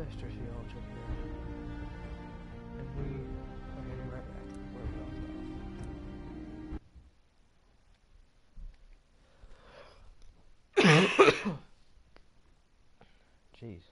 extra huge up here. And we are heading right back to where we left off. Jeez.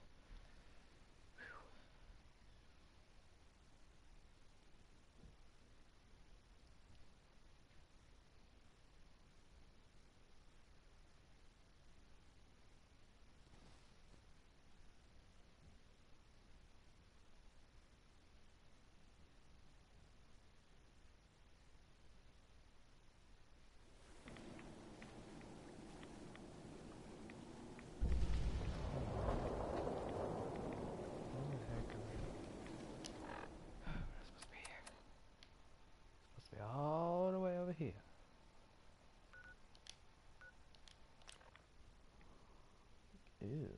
All the way over here. Ew.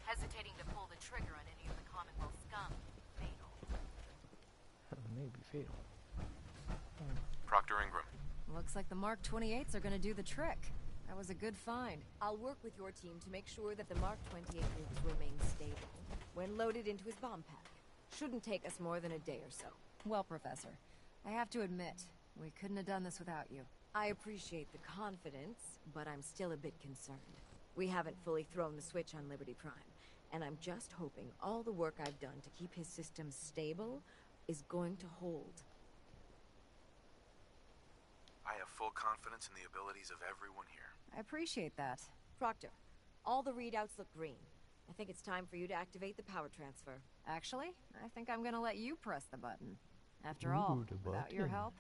Hesitating to pull the trigger on any of the Commonwealth scum. Fatal. Maybe fatal. Proctor Ingram. Looks like the Mark 28s are gonna do the trick. That was a good find. I'll work with your team to make sure that the Mark 28 nukes remain stable when loaded into his bomb pack. Shouldn't take us more than a day or so. Well, Professor, I have to admit, we couldn't have done this without you. I appreciate the confidence, but I'm still a bit concerned. We haven't fully thrown the switch on Liberty Prime, and I'm just hoping all the work I've done to keep his systems stable is going to hold. I have full confidence in the abilities of everyone here. I appreciate that. Proctor, all the readouts look green. I think it's time for you to activate the power transfer. Actually, I think I'm gonna let you press the button. After all, without your help,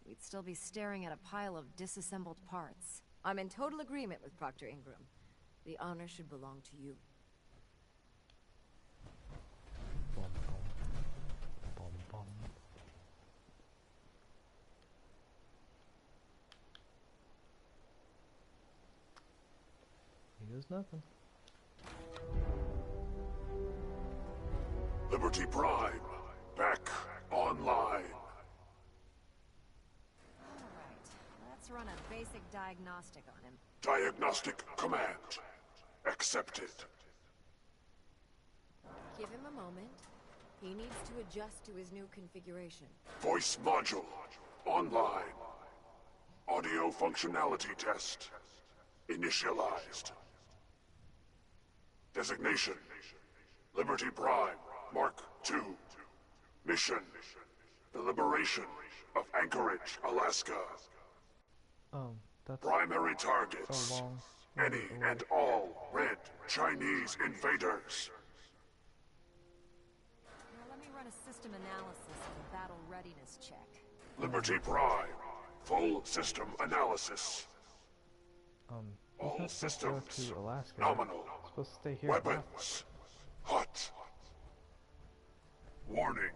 we'd still be staring at a pile of disassembled parts. I'm in total agreement with Proctor Ingram. The honor should belong to you. Bum, bum, bum, bum. Here's nothing. Liberty Prime, back online. Alright, let's run a basic diagnostic on him. Diagnostic command accepted. Give him a moment. He needs to adjust to his new configuration. Voice module online. Audio functionality test initialized. Designation: Liberty Prime Mark II. Mission: the liberation of Anchorage, Alaska. That's Primary so targets: long. any and all red Chinese invaders. Now let me run a system analysis and battle readiness check. Liberty Prime, full system analysis. All Go systems to Alaska. nominal. Supposed to stay here. Weapons hot. Warning: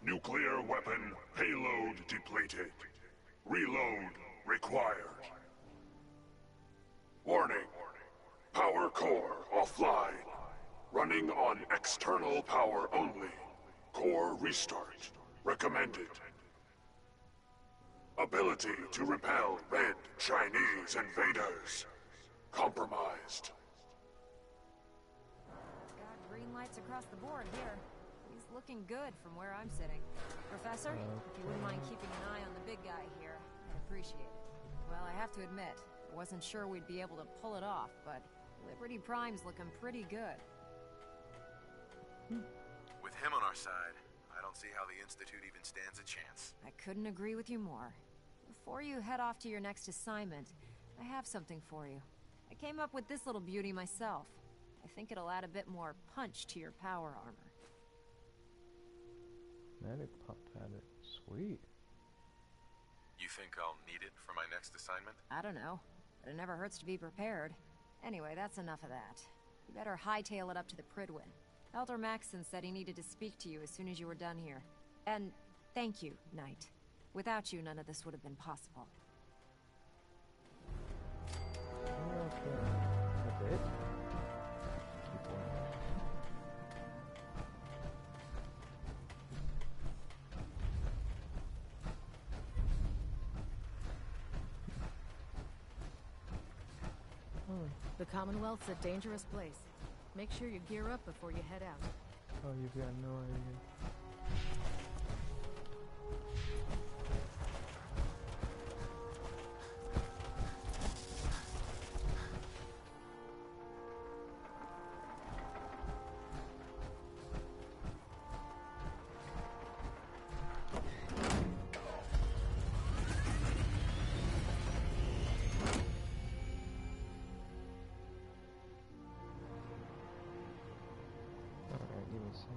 nuclear weapon payload depleted. Reload required. Warning: power core offline. Running on external power only. Core restart recommended. Ability to repel red Chinese invaders compromised. Got green lights across the board here. He's looking good from where I'm sitting. Professor, if you wouldn't mind keeping an eye on the big guy here, I'd appreciate it. Well, I have to admit, I wasn't sure we'd be able to pull it off, but Liberty Prime's looking pretty good. With him on our side, I don't see how the Institute even stands a chance. I couldn't agree with you more. Before you head off to your next assignment, I have something for you. I came up with this little beauty myself. I think it'll add a bit more punch to your power armor. Medic pop pattern. Sweet. You think I'll need it for my next assignment? I don't know, but it never hurts to be prepared. Anyway, that's enough of that. You better hightail it up to the Prydwen. Elder Maxson said he needed to speak to you as soon as you were done here. And thank you, Knight. Without you, none of this would have been possible. Okay. That's it? Keep going. The Commonwealth's a dangerous place. Make sure you gear up before you head out. Oh, you've got no idea. Alright, give me a second.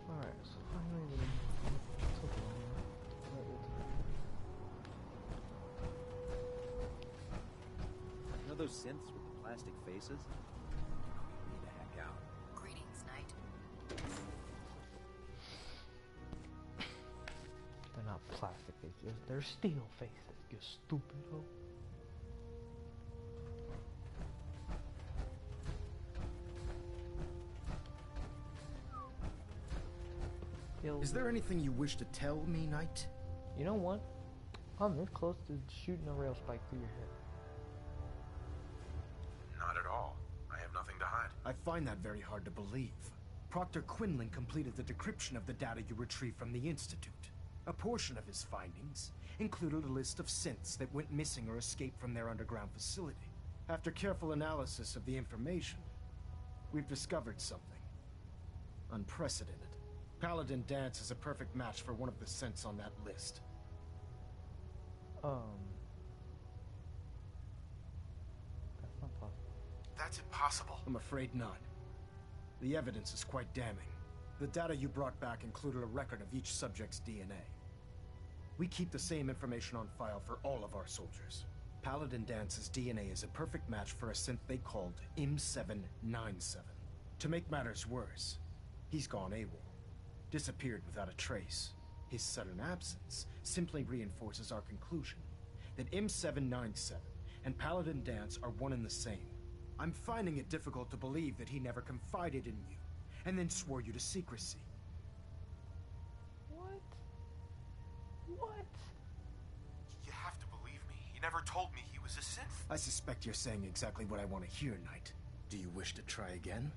Alright, so finally we took long. You know those synths with the plastic faces? Need to hack out. Greetings, Knight. They're not plastic faces, they're steel faces, you stupid hoe. Is there anything you wish to tell me, Knight? You know what? I'm this close to shooting a rail spike through your head. Not at all. I have nothing to hide. I find that very hard to believe. Proctor Quinlan completed the decryption of the data you retrieved from the Institute. A portion of his findings included a list of synths that went missing or escaped from their underground facility. After careful analysis of the information, we've discovered something unprecedented. Paladin Danse is a perfect match for one of the synths on that list. That's not possible. That's impossible. I'm afraid not. The evidence is quite damning. The data you brought back included a record of each subject's DNA. We keep the same information on file for all of our soldiers. Paladin Dance's DNA is a perfect match for a synth they called M797. To make matters worse, he's gone AWOL. Disappeared without a trace. His sudden absence simply reinforces our conclusion that M797 and Paladin Danse are one and the same. I'm finding it difficult to believe that he never confided in you, and then swore you to secrecy. What? What? You have to believe me. He never told me he was a synth. I suspect you're saying exactly what I want to hear, Knight. Do you wish to try again?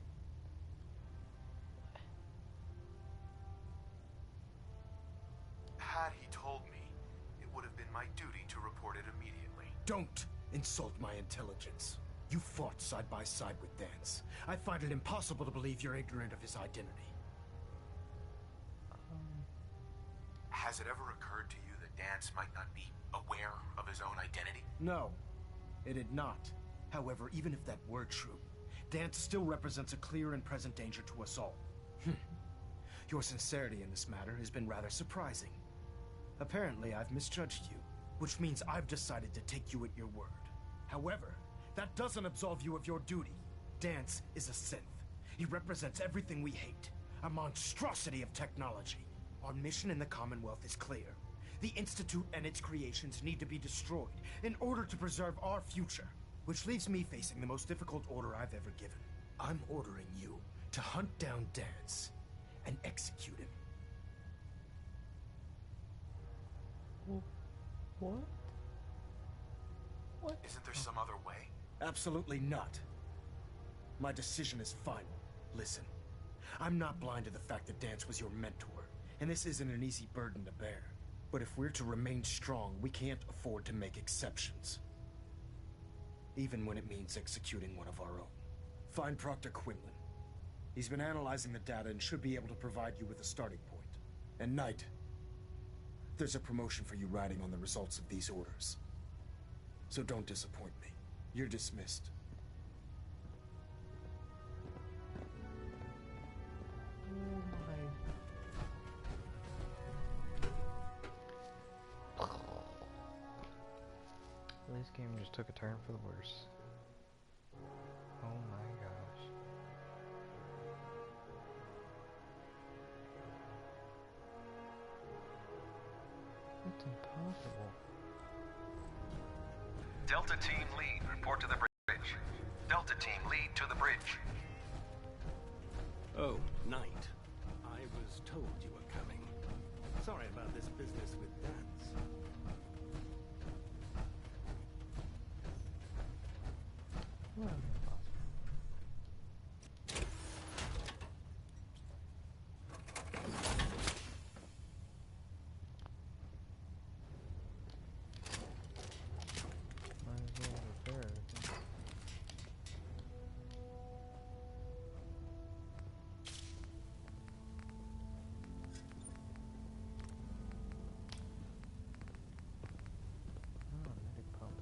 Had he told me, it would have been my duty to report it immediately. Don't insult my intelligence. You fought side by side with Danse. I find it impossible to believe you're ignorant of his identity. Has it ever occurred to you that Danse might not be aware of his own identity? No, it had not. However, even if that were true, Danse still represents a clear and present danger to us all. Your sincerity in this matter has been rather surprising. Apparently, I've misjudged you, which means I've decided to take you at your word. However, that doesn't absolve you of your duty. Danse is a synth. He represents everything we hate, a monstrosity of technology. Our mission in the Commonwealth is clear. The Institute and its creations need to be destroyed in order to preserve our future, which leaves me facing the most difficult order I've ever given. I'm ordering you to hunt down Danse and execute him. What? What? Isn't there some other way? Absolutely not. My decision is final. Listen, I'm not blind to the fact that Dance was your mentor, and this isn't an easy burden to bear. But if we're to remain strong, we can't afford to make exceptions. Even when it means executing one of our own. Find Proctor Quinlan. He's been analyzing the data and should be able to provide you with a starting point. And Knight, there's a promotion for you riding on the results of these orders. So don't disappoint me. You're dismissed. This game just took a turn for the worse. Oh my gosh. It's impossible. Delta Team Lead, report to the bridge. Delta Team Lead to the bridge. Oh, Knight. I was told you were coming. Sorry about this business with Dance. Well, might as well repair everything. Oh, medic pump.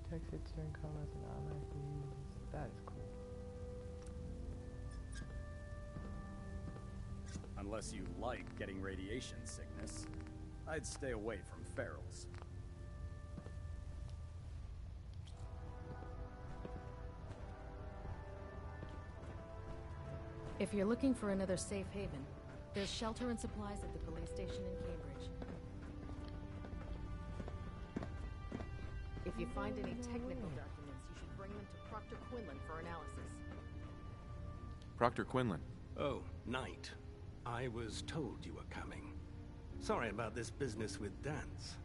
Protects hits during combat and automatically uses. That is cool. Unless you like getting radiation sickness, I'd stay away from ferals. If you're looking for another safe haven, there's shelter and supplies at the police station in Cambridge. If you find any technical documents, you should bring them to Proctor Quinlan for analysis. Proctor Quinlan. Oh, Knight. I was told you were coming. Sorry about this business with Dance.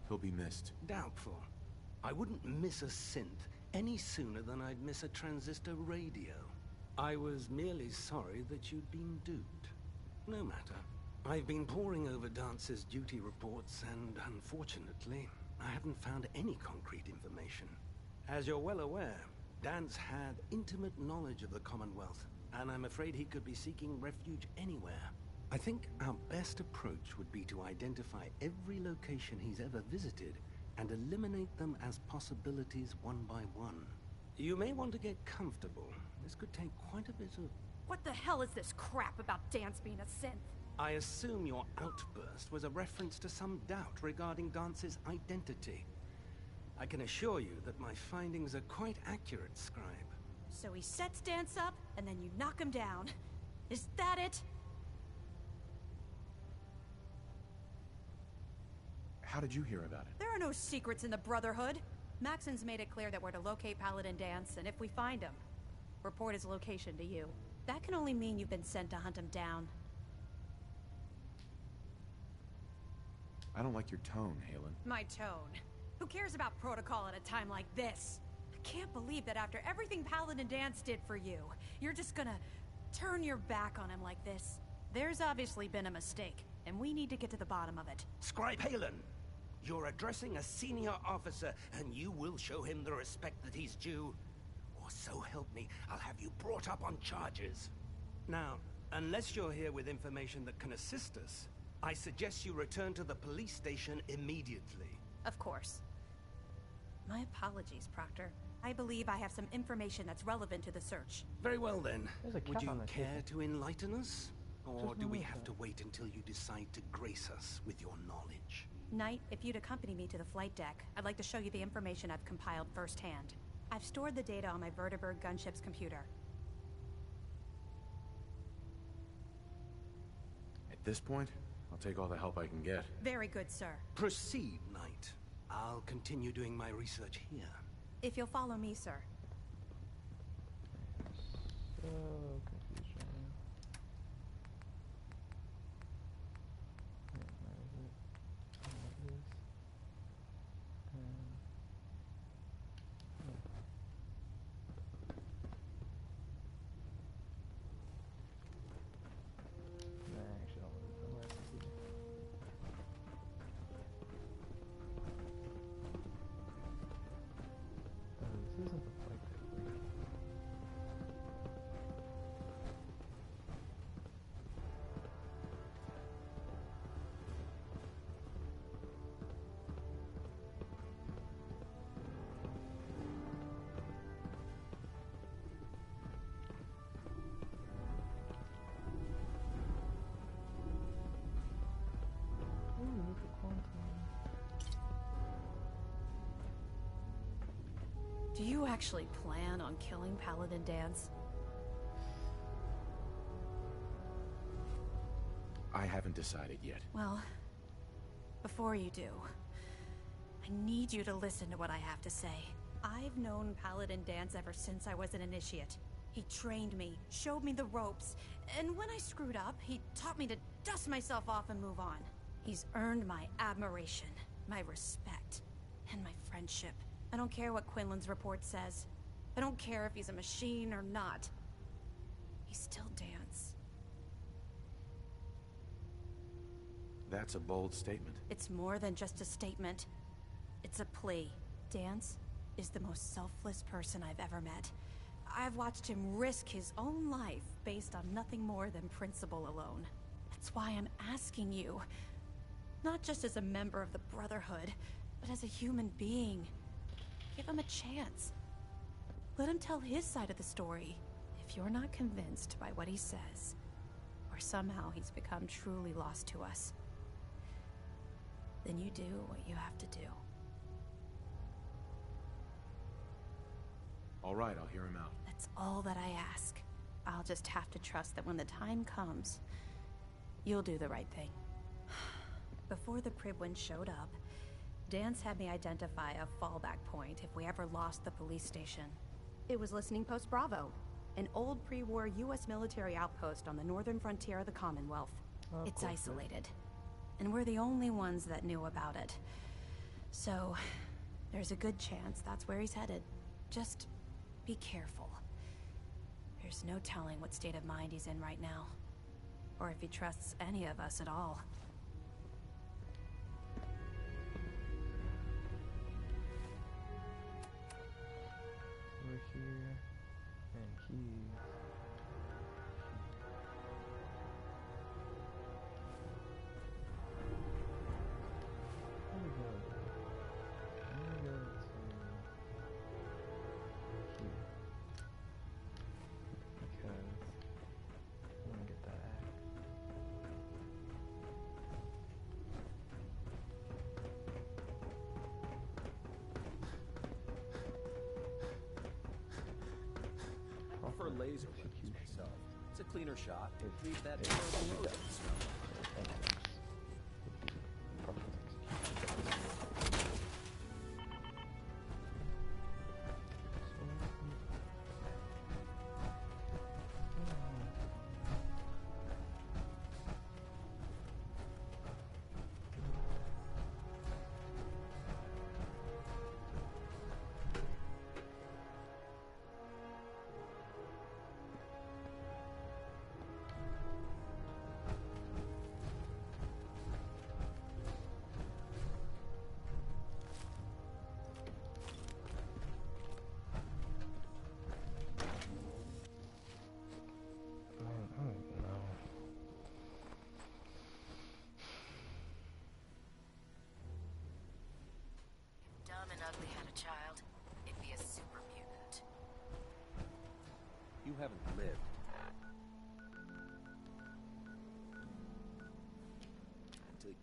He'll be missed. Doubtful. I wouldn't miss a synth any sooner than I'd miss a transistor radio. I was merely sorry that you'd been duped. No matter. I've been poring over Dance's duty reports, and unfortunately, I haven't found any concrete information. As you're well aware, Dance had intimate knowledge of the Commonwealth, and I'm afraid he could be seeking refuge anywhere. I think our best approach would be to identify every location he's ever visited and eliminate them as possibilities one by one. You may want to get comfortable. This could take quite a bit of... What the hell is this crap about Dance being a synth? I assume your outburst was a reference to some doubt regarding Dance's identity. I can assure you that my findings are quite accurate, Scribe. So he sets Dance up, and then you knock him down. Is that it? How did you hear about it? There are no secrets in the Brotherhood. Maxon's made it clear that we're to locate Paladin Dance, and if we find him, report his location to you. That can only mean you've been sent to hunt him down. I don't like your tone, Halen. My tone. Who cares about protocol at a time like this? I can't believe that after everything Paladin Dance did for you, you're just gonna turn your back on him like this. There's obviously been a mistake, and we need to get to the bottom of it. Scribe Halen, you're addressing a senior officer, and you will show him the respect that he's due. Or so help me, I'll have you brought up on charges. Now, unless you're here with information that can assist us, I suggest you return to the police station immediately. Of course. My apologies, Proctor. I believe I have some information that's relevant to the search. Very well then. There's a Would cat you on the care table. to enlighten us? Or Just do we one have minute. to wait until you decide to grace us with your knowledge? Knight, if you'd accompany me to the flight deck, I'd like to show you the information I've compiled firsthand. I've stored the data on my Vertibird gunship's computer. At this point, I'll take all the help I can get. Very good, sir. Proceed, Knight. I'll continue doing my research here. If you'll follow me, sir. So confusion. Where is it? What is this? Do you actually plan on killing Paladin Danse? I haven't decided yet. Well, before you do, I need you to listen to what I have to say. I've known Paladin Danse ever since I was an initiate. He trained me, showed me the ropes, and when I screwed up, he taught me to dust myself off and move on. He's earned my admiration, my respect, and my friendship. I don't care what Quinlan's report says. I don't care if he's a machine or not. He's still Danse. That's a bold statement. It's more than just a statement. It's a plea. Danse is the most selfless person I've ever met. I've watched him risk his own life based on nothing more than principle alone. That's why I'm asking you, not just as a member of the Brotherhood, but as a human being. Give him a chance. Let him tell his side of the story. If you're not convinced by what he says, or somehow he's become truly lost to us, then you do what you have to do. All right, I'll hear him out. That's all that I ask. I'll just have to trust that when the time comes, you'll do the right thing. Before the Pribwin showed up, Danse had me identify a fallback point if we ever lost the police station. It was Listening Post Bravo, an old pre-war US military outpost on the northern frontier of the Commonwealth. It's isolated, and we're the only ones that knew about it. So, there's a good chance that's where he's headed. Just be careful. There's no telling what state of mind he's in right now, or if he trusts any of us at all. We're here, and he's... Where we go? I'm gonna go to here. Because I want to get that axe. I prefer laser weapons myself. It's a cleaner shot. Leave that terrible odor smell. Dumb and Ugly had a child, it'd be a super mutant. You haven't lived. Until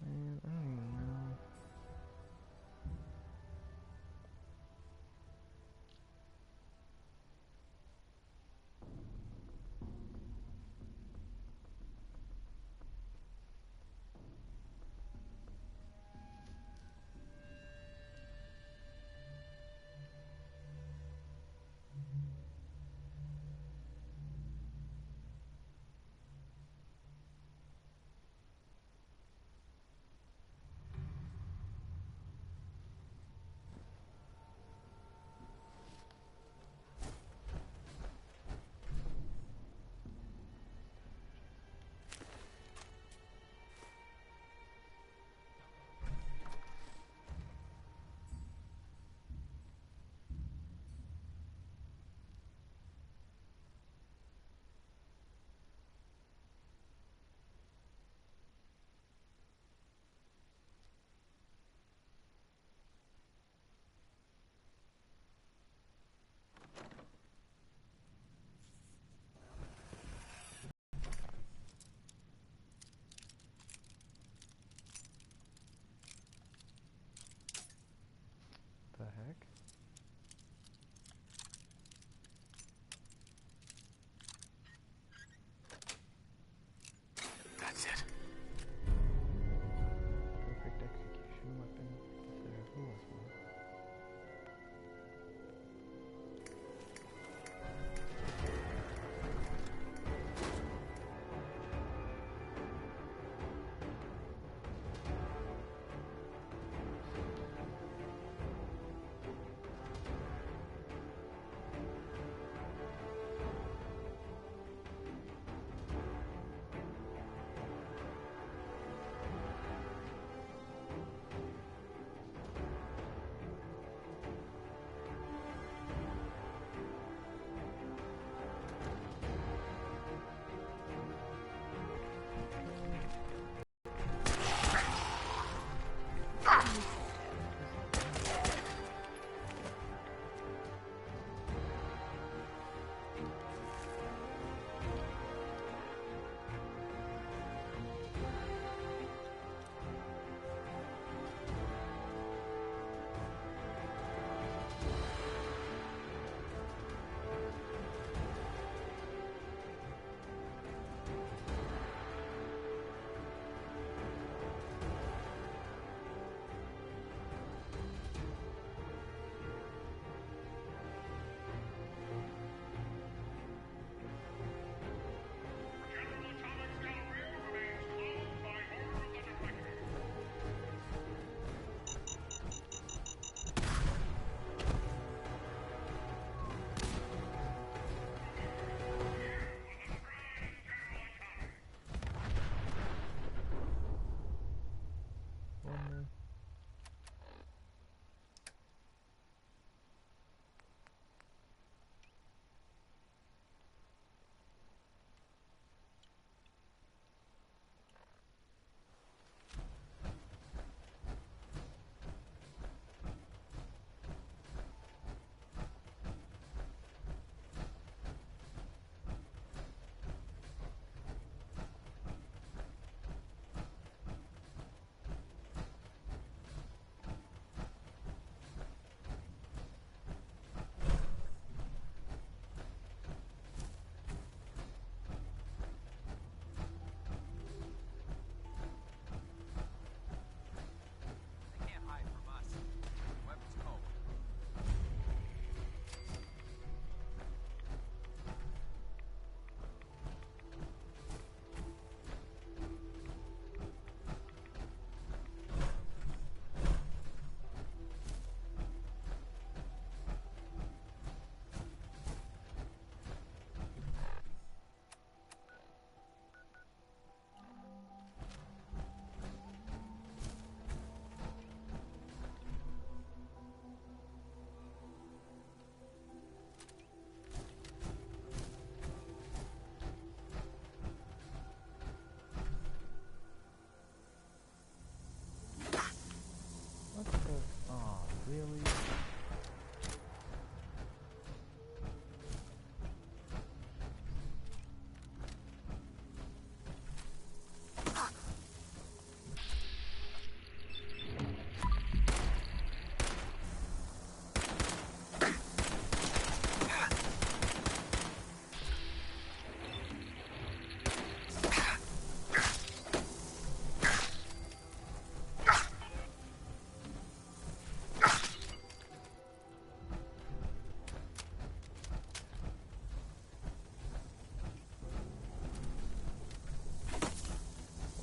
Man, I don't even know.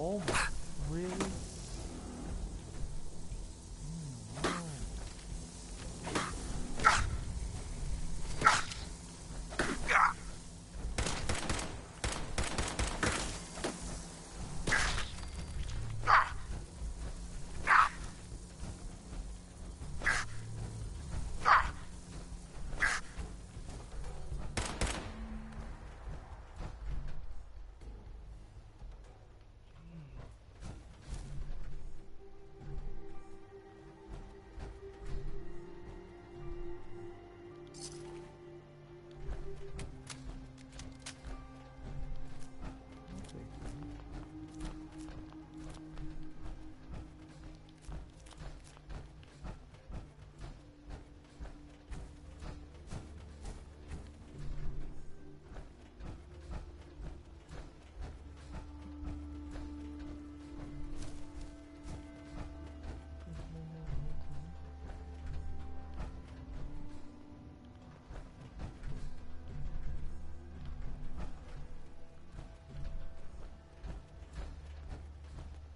Oh my, really?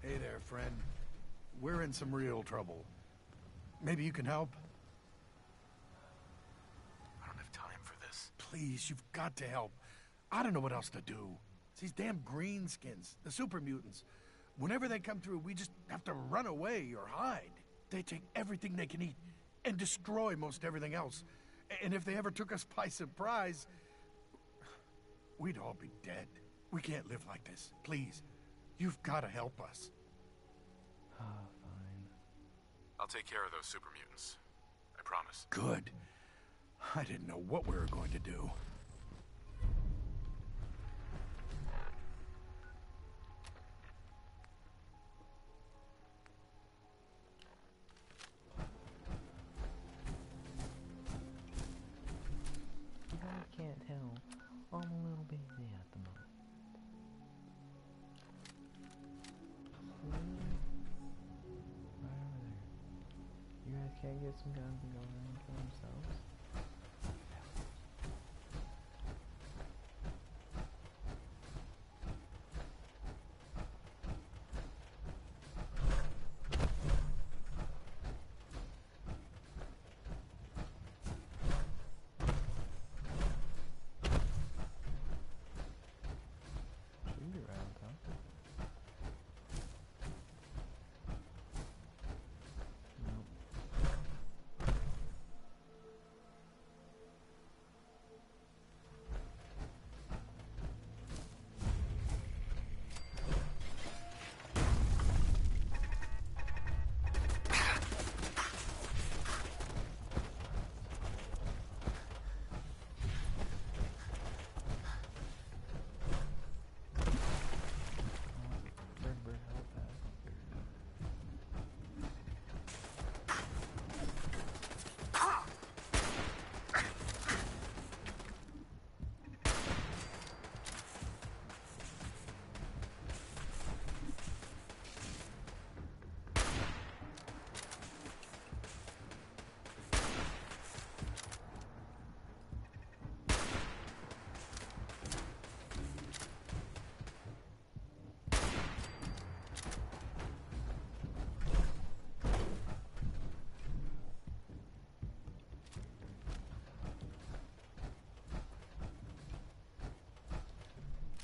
Hey there, friend. We're in some real trouble. Maybe you can help? I don't have time for this. Please, you've got to help. I don't know what else to do. It's these damn greenskins, the super mutants. Whenever they come through, we just have to run away or hide. They take everything they can eat and destroy most everything else. And if they ever took us by surprise, we'd all be dead. We can't live like this. Please, you've got to help us. Fine. I'll take care of those super mutants. I promise. Good. I didn't know what we were going to do. I can't tell. I'm a little busy at the moment. Right over there. You guys can't get some guns and go around and kill themselves? Should be around, huh? Nope. Bird help that.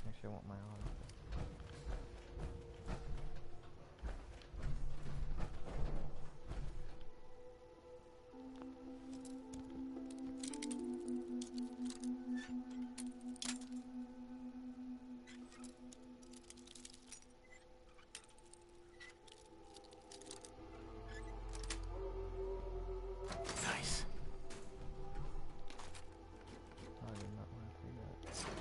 Actually, I want my auto. Nice. I did not want to see that.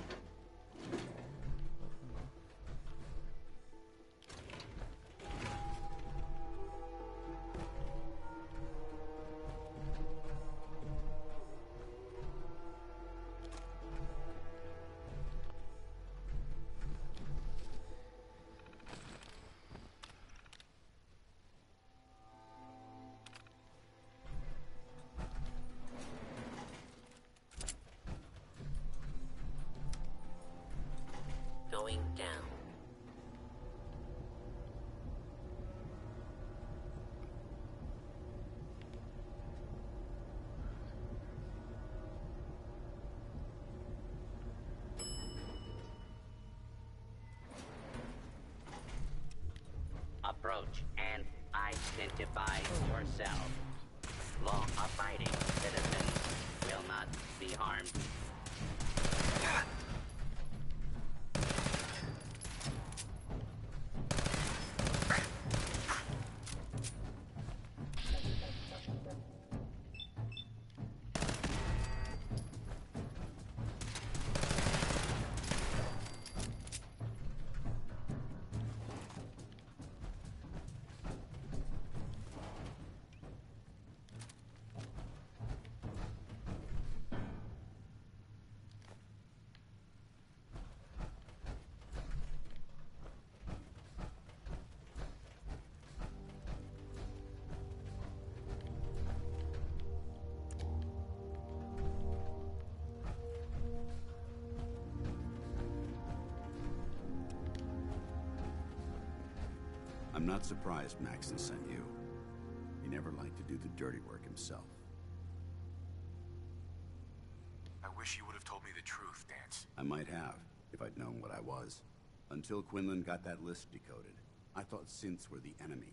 Going down. approach and identify yourself. Law-abiding citizens will not be harmed. I'm not surprised Maxon sent you. He never liked to do the dirty work himself. I wish you would have told me the truth, Dance. I might have, if I'd known what I was. Until Quinlan got that list decoded, I thought synths were the enemy.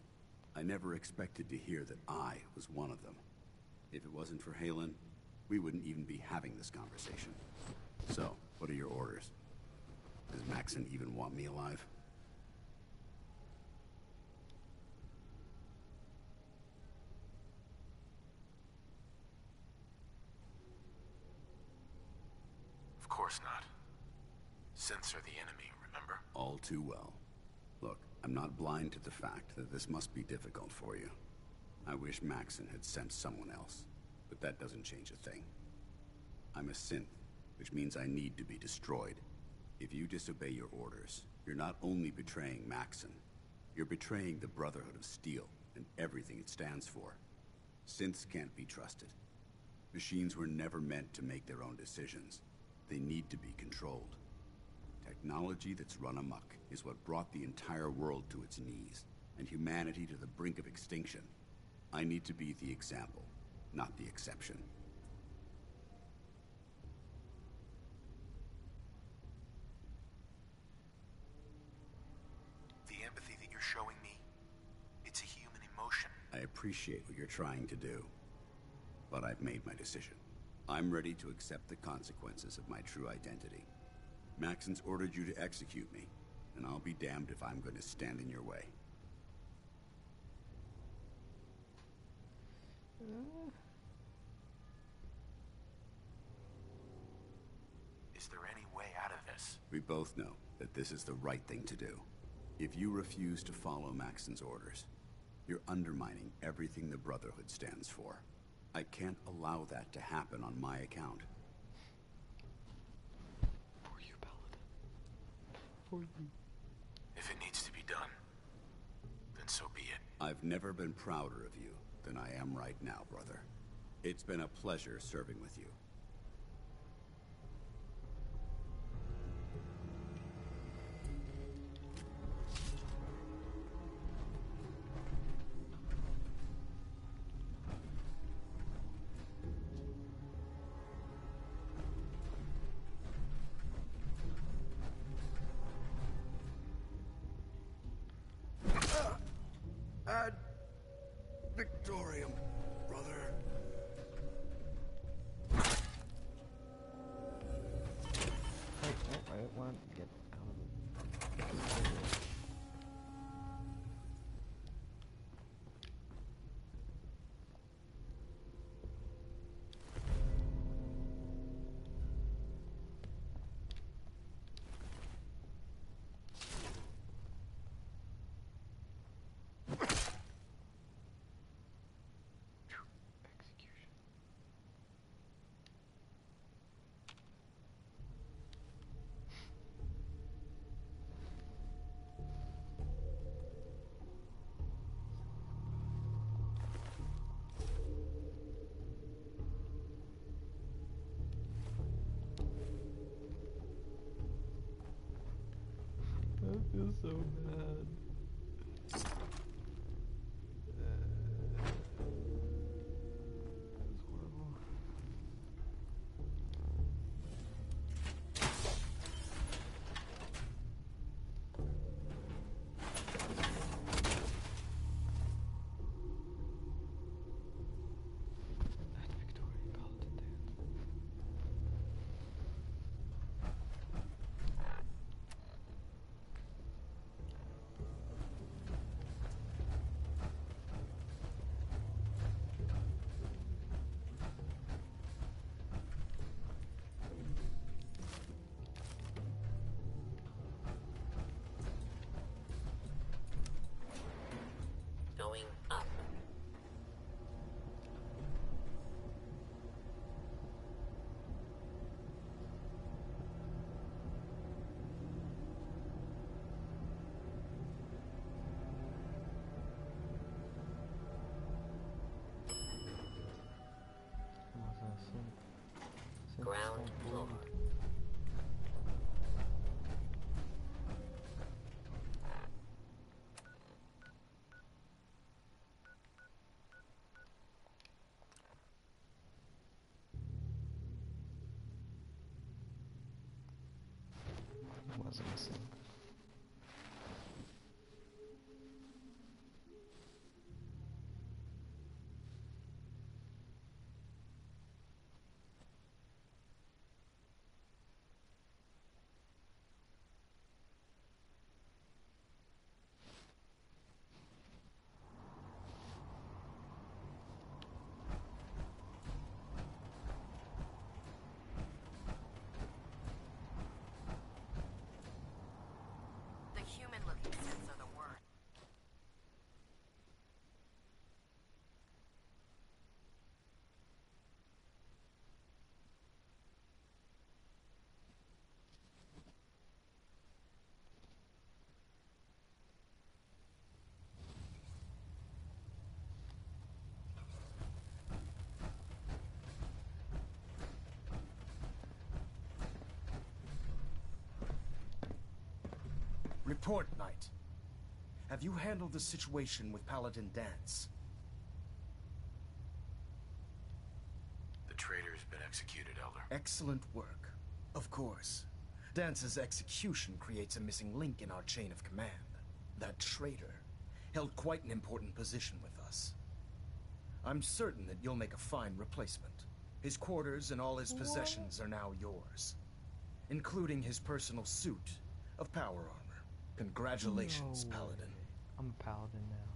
I never expected to hear that I was one of them. If it wasn't for Haylen, we wouldn't even be having this conversation. So, what are your orders? Does Maxon even want me alive? Of course not. Synths are the enemy, remember? All too well. Look, I'm not blind to the fact that this must be difficult for you. I wish Maxon had sent someone else, but that doesn't change a thing. I'm a synth, which means I need to be destroyed. If you disobey your orders, you're not only betraying Maxon, you're betraying the Brotherhood of Steel and everything it stands for. Synths can't be trusted. Machines were never meant to make their own decisions. They need to be controlled. Technology that's run amok is what brought the entire world to its knees, and humanity to the brink of extinction. I need to be the example, not the exception. The empathy that you're showing me, it's a human emotion. I appreciate what you're trying to do, but I've made my decision. I'm ready to accept the consequences of my true identity. Maxon's ordered you to execute me, and I'll be damned if I'm going to stand in your way. Is there any way out of this? We both know that this is the right thing to do. If you refuse to follow Maxon's orders, you're undermining everything the Brotherhood stands for. I can't allow that to happen on my account. For you, Paladin. For you. If it needs to be done, then so be it. I've never been prouder of you than I am right now, brother. It's been a pleasure serving with you. Ad Victorium, brother. I want to get out of it. I feel so bad. That was horrible. was missing. Report, Knight. Have you handled the situation with Paladin Danse? The traitor's been executed, Elder. Excellent work. Of course. Dance's execution creates a missing link in our chain of command. That traitor held quite an important position with us. I'm certain that you'll make a fine replacement. His quarters and all his possessions are now yours, including his personal suit of power armor. Congratulations, No Paladin. way. I'm a paladin now.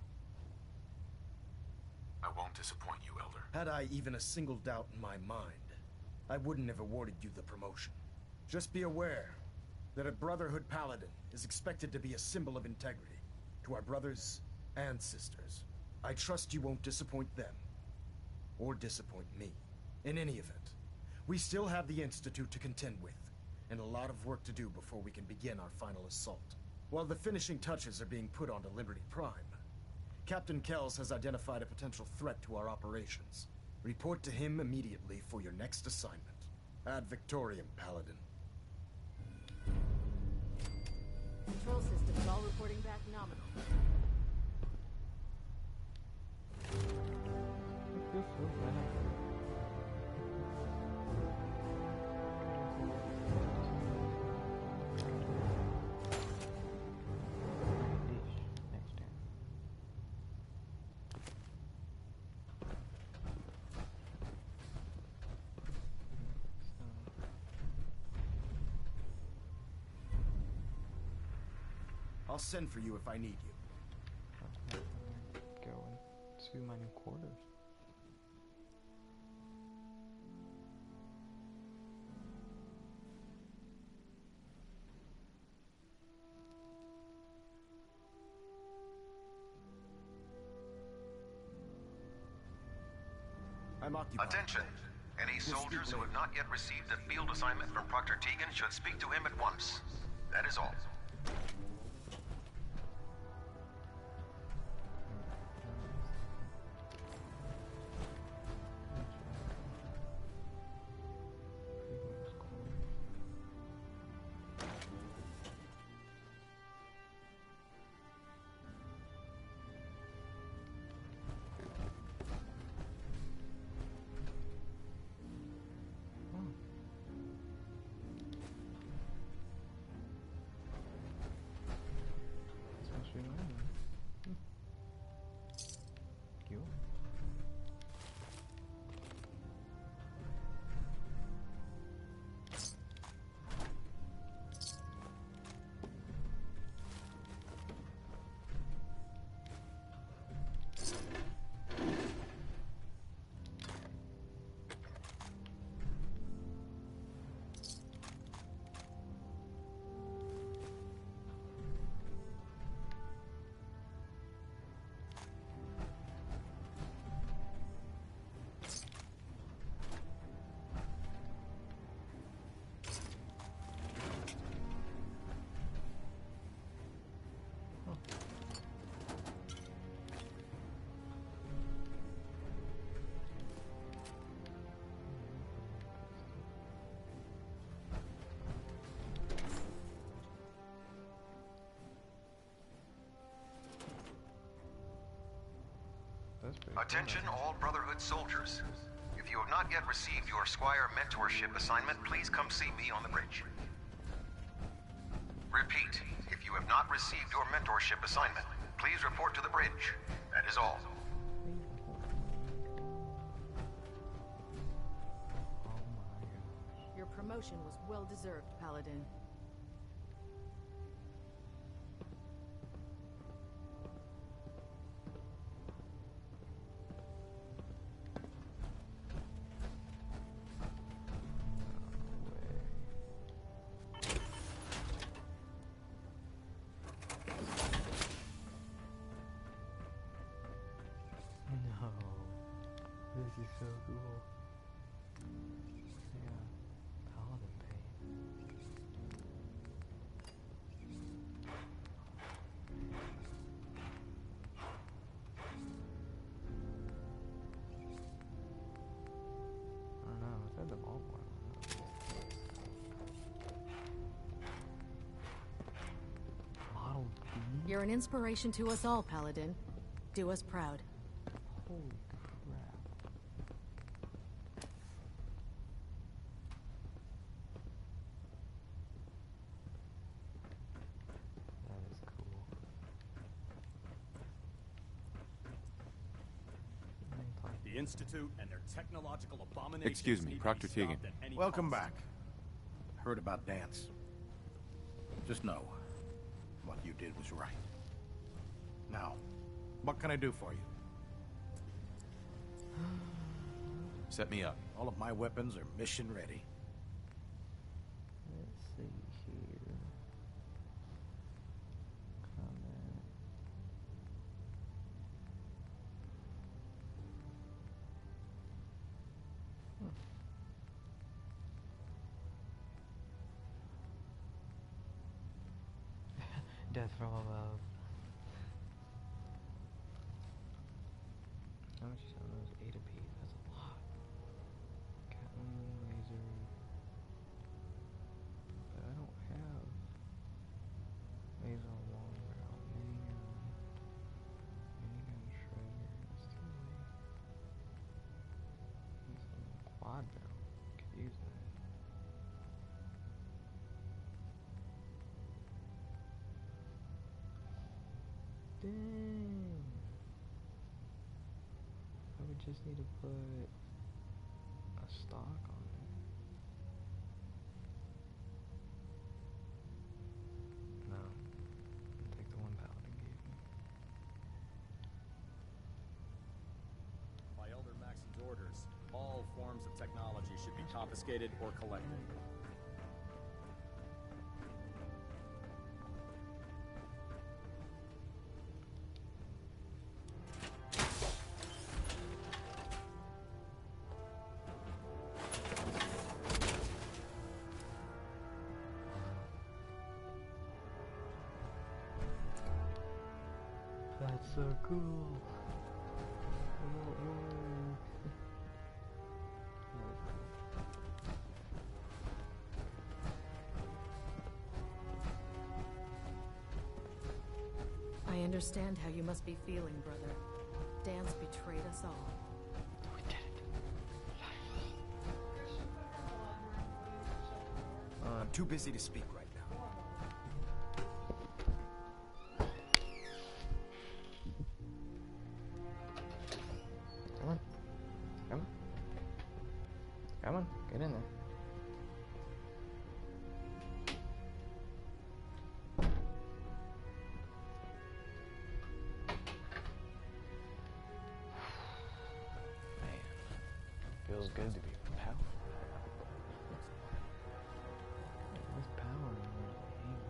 I won't disappoint you, Elder. Had I even a single doubt in my mind, I wouldn't have awarded you the promotion. Just be aware that a Brotherhood Paladin is expected to be a symbol of integrity to our brothers and sisters. I trust you won't disappoint them, or disappoint me. In any event, we still have the Institute to contend with, and a lot of work to do before we can begin our final assault. While the finishing touches are being put onto Liberty Prime, Captain Kells has identified a potential threat to our operations. Report to him immediately for your next assignment. Ad Victoriam, Paladin. Control systems all reporting back nominal. I feel so bad. Next turn. I'll send for you if I need you. Go into my new quarters. I'm occupied. Attention! Any soldiers who have not yet received a field assignment from Proctor Tegan should speak to him at once. That is all. Attention all Brotherhood soldiers. If you have not yet received your Squire mentorship assignment, please come see me on the bridge. Repeat, if you have not received your mentorship assignment, please report to the bridge. That is all. Your promotion was well deserved, Paladin. No. This is so cool. Yeah. Paladin paint. I don't know, it's at the ballpark. Model B? You're an inspiration to us all, Paladin. Do us proud. Holy crap. That is cool. The Institute and their technological abominations. Excuse me, need to Proctor be stopped Teagan. at any Welcome cost. back. Heard about Dance. Just know, what you did was right. Now, what can I do for you? Set me up. All of my weapons are mission ready. Let's see here. Comment. Death from above. How much is on those? 8 apiece. That's a lot. Catwoman, laser. But I don't have laser long barrel, minigun shredder. That's too late. This one, quad barrel. Could use that. Dang. I would just need to put a stock on it. No. I'll take the one Paladin gave me. By Elder Maxon's orders, all forms of technology should be confiscated or collected. That's so cool. I want more. I understand how you must be feeling, brother. Dance betrayed us all. We did it. I'm too busy to speak right now. Come on. Come on. Come on. Get in there. Man, feels good to be powerful. Where's power and where's the aim?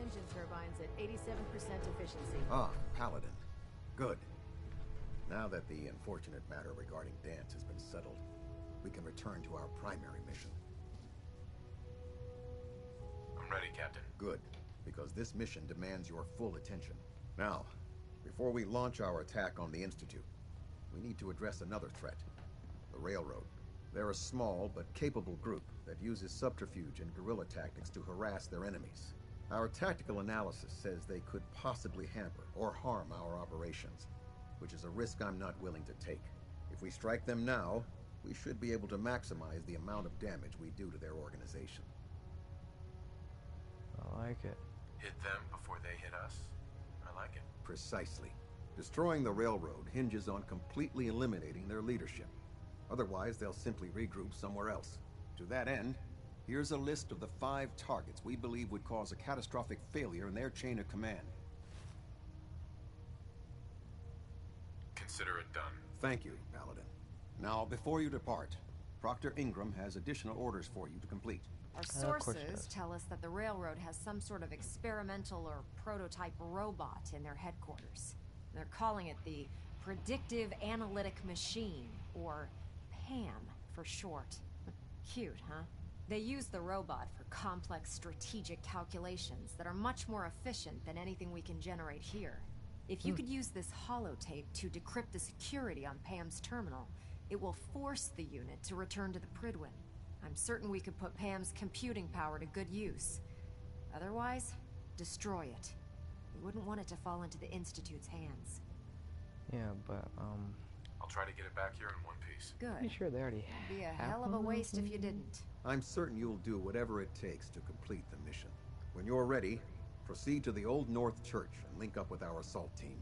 Engine turbines at 87% efficiency. Ah, Paladin. Good. Now that the unfortunate matter regarding Dance has been settled, we can return to our primary mission. I'm ready, Captain. Good, because this mission demands your full attention. Now, before we launch our attack on the Institute, we need to address another threat, the Railroad. They're a small but capable group that uses subterfuge and guerrilla tactics to harass their enemies. Our tactical analysis says they could possibly hamper or harm our operations, which is a risk I'm not willing to take. If we strike them now, we should be able to maximize the amount of damage we do to their organization. I like it. Hit them before they hit us? I like it. Precisely. Destroying the railroad hinges on completely eliminating their leadership. Otherwise, they'll simply regroup somewhere else. To that end, here's a list of the 5 targets we believe would cause a catastrophic failure in their chain of command. Consider it done. Thank you, Paladin. Now, before you depart, Proctor Ingram has additional orders for you to complete. Our sources tell us that the railroad has some sort of experimental or prototype robot in their headquarters. They're calling it the Predictive Analytic Machine, or PAM for short. Cute, huh? They use the robot for complex strategic calculations that are much more efficient than anything we can generate here. If you could use this holotape to decrypt the security on PAM's terminal, it will force the unit to return to the Prydwen. I'm certain we could put PAM's computing power to good use. Otherwise, destroy it. We wouldn't want it to fall into the Institute's hands. Yeah, but I'll try to get it back here in one piece. Good. pretty sure they already It'd be a have hell of a one waste if you didn't. I'm certain you'll do whatever it takes to complete the mission. When you're ready, proceed to the Old North Church and link up with our assault team.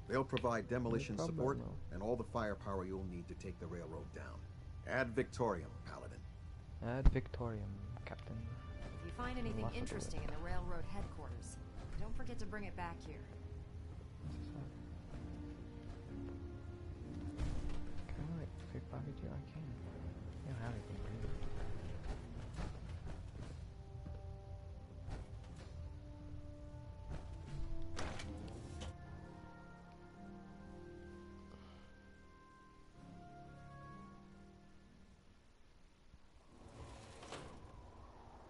They'll provide demolition support and all the firepower you'll need to take the railroad down. Ad Victorium, Paladin. Ad Victorium, Captain. If you find anything interesting in the railroad headquarters, don't forget to bring it back here. Can I like pickpocket you? I can. I don't have anything to do.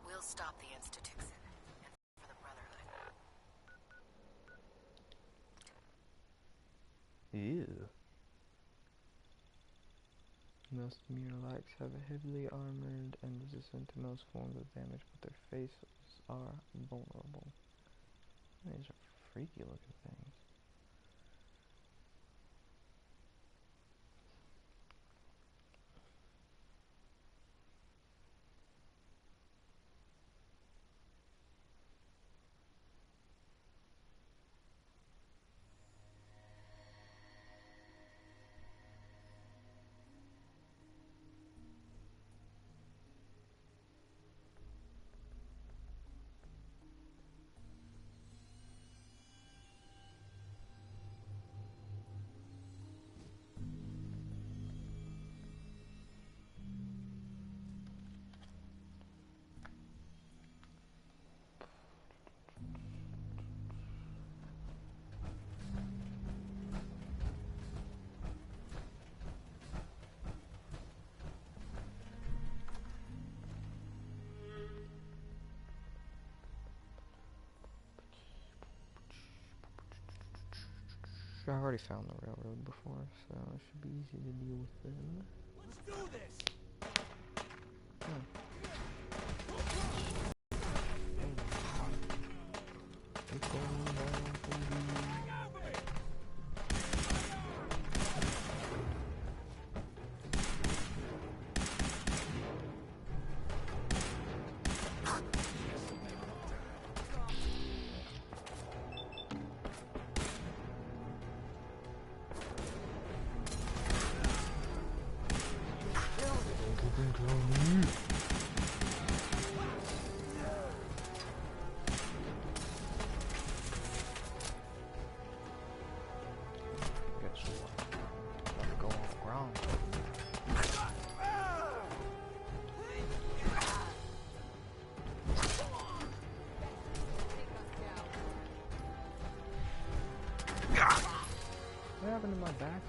We'll stop the Institution and for the Brotherhood. Ew. Most Murlocs have a heavily armored and resistant to most forms of damage, but their faces are vulnerable. These are freaky looking things. I've already found the railroad before, so it should be easy to deal with them. Let's do this! What happened to my backup?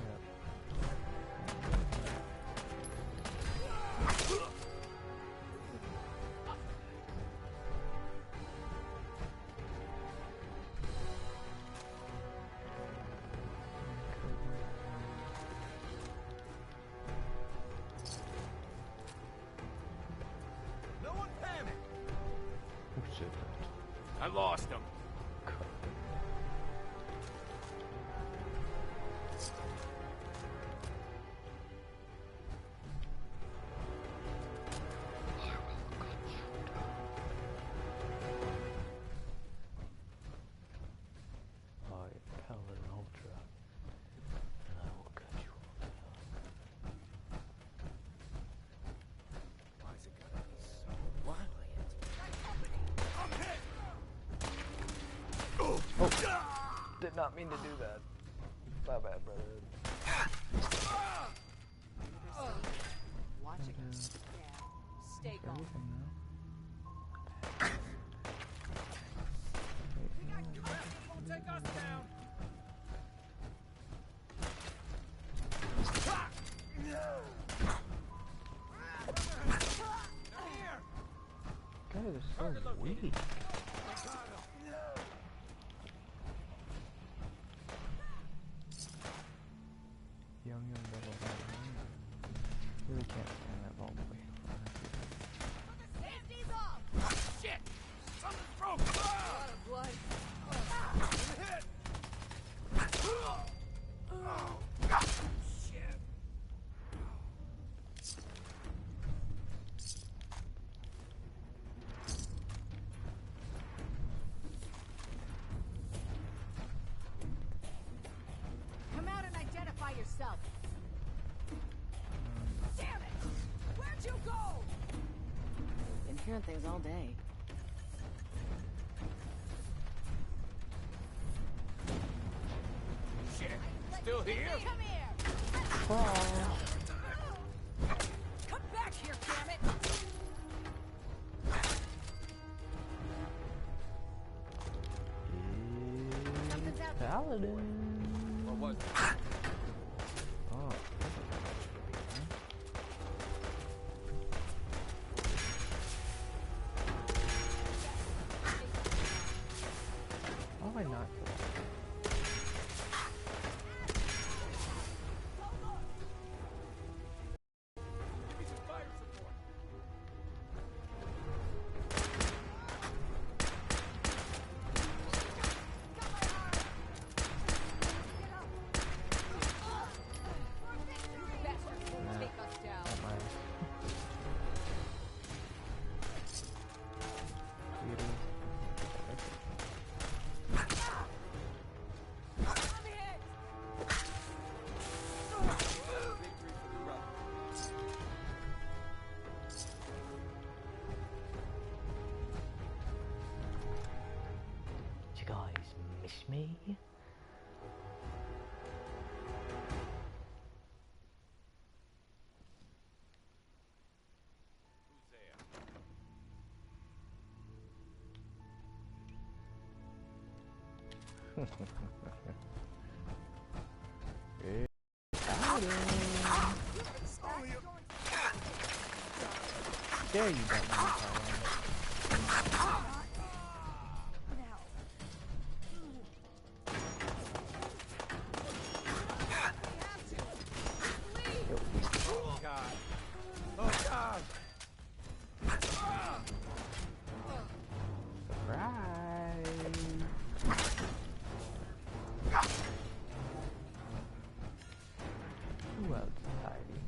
No one panic! Oh shit. I lost him. Oh, did not mean to do that. My bad, brother. Watching us. Yeah. Stay calm. Won't take us down. Guys are so weak. Young double bad. Really can't stand that ball boy. Safety's off! Shit! Something's broken! A lot of blood. Hit! Oh, shit! Come out and identify yourself. Damn it! Where'd you go? Been hearing things all day. Shit! Still here? Come here! Come back here, damn it! Something's out there. Paladin. What was it? Oh. Why have I not killed him? Give me some fire support. You guys miss me? Hey, Paladin. There you go, Paladin. Oh, God. Oh, God. Who else is hiding?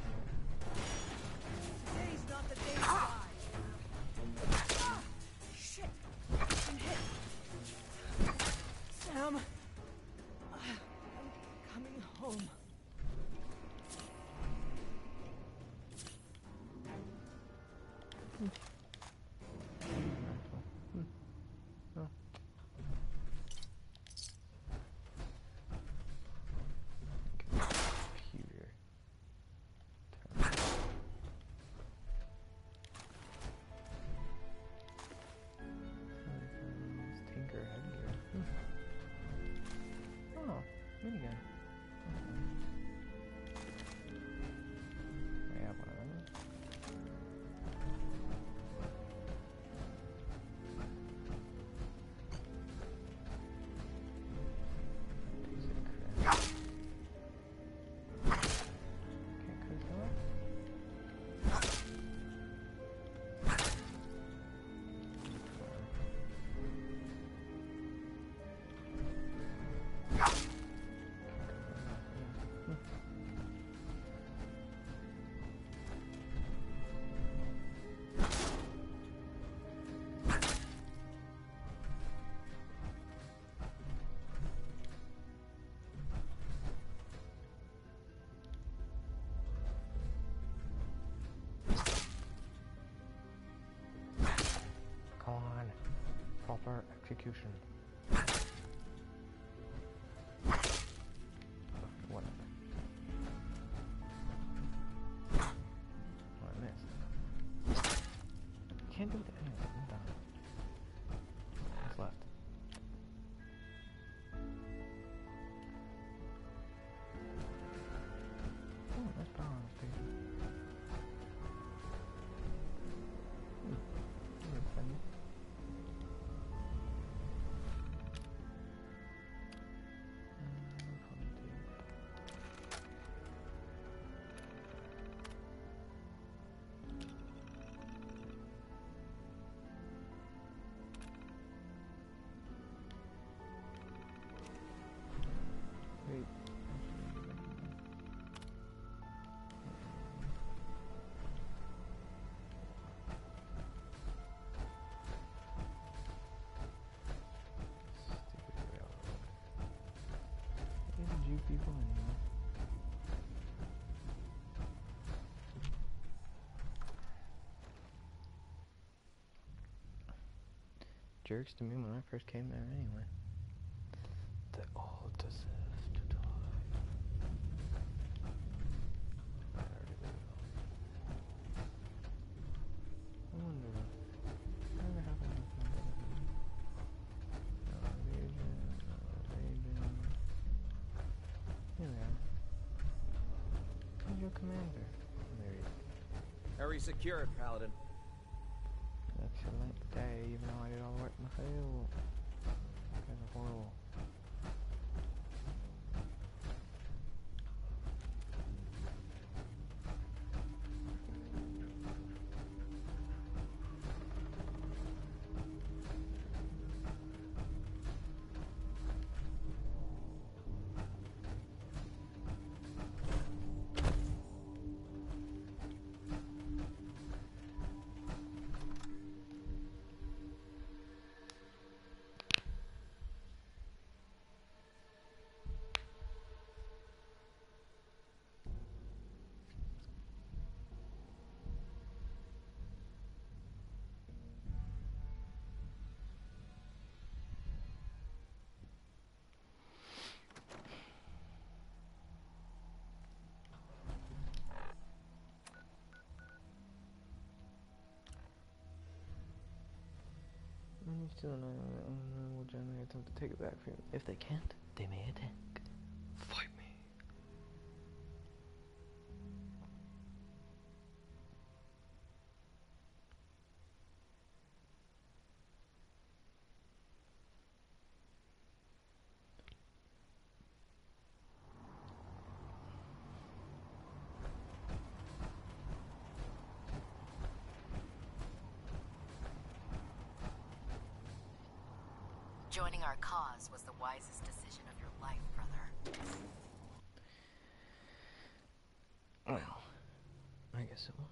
Today's not the day to die. Shit! I'm hit. Sam, I'm coming home. Tinker headgear. Oh, minigun. I have one of those. Proper execution. can't do that. Anyway, I'm done. What's left? Oh, that's power on this page. That's funny. Wait. Stupid railroad. Why did you people anyway? Jerks to me when I first came there anyway. They all deserve to die. I wonder whatever happened with my Legion. Here we are. Who's your commander? There he is. Area secured, Paladin. Excellent day, even though I did all the work myself. Kind of horrible. Still will generally attempt to take it back from you. If they can't, they may attack. Fight me. Joining our cause was the wisest decision of your life, brother. Well, I guess it was.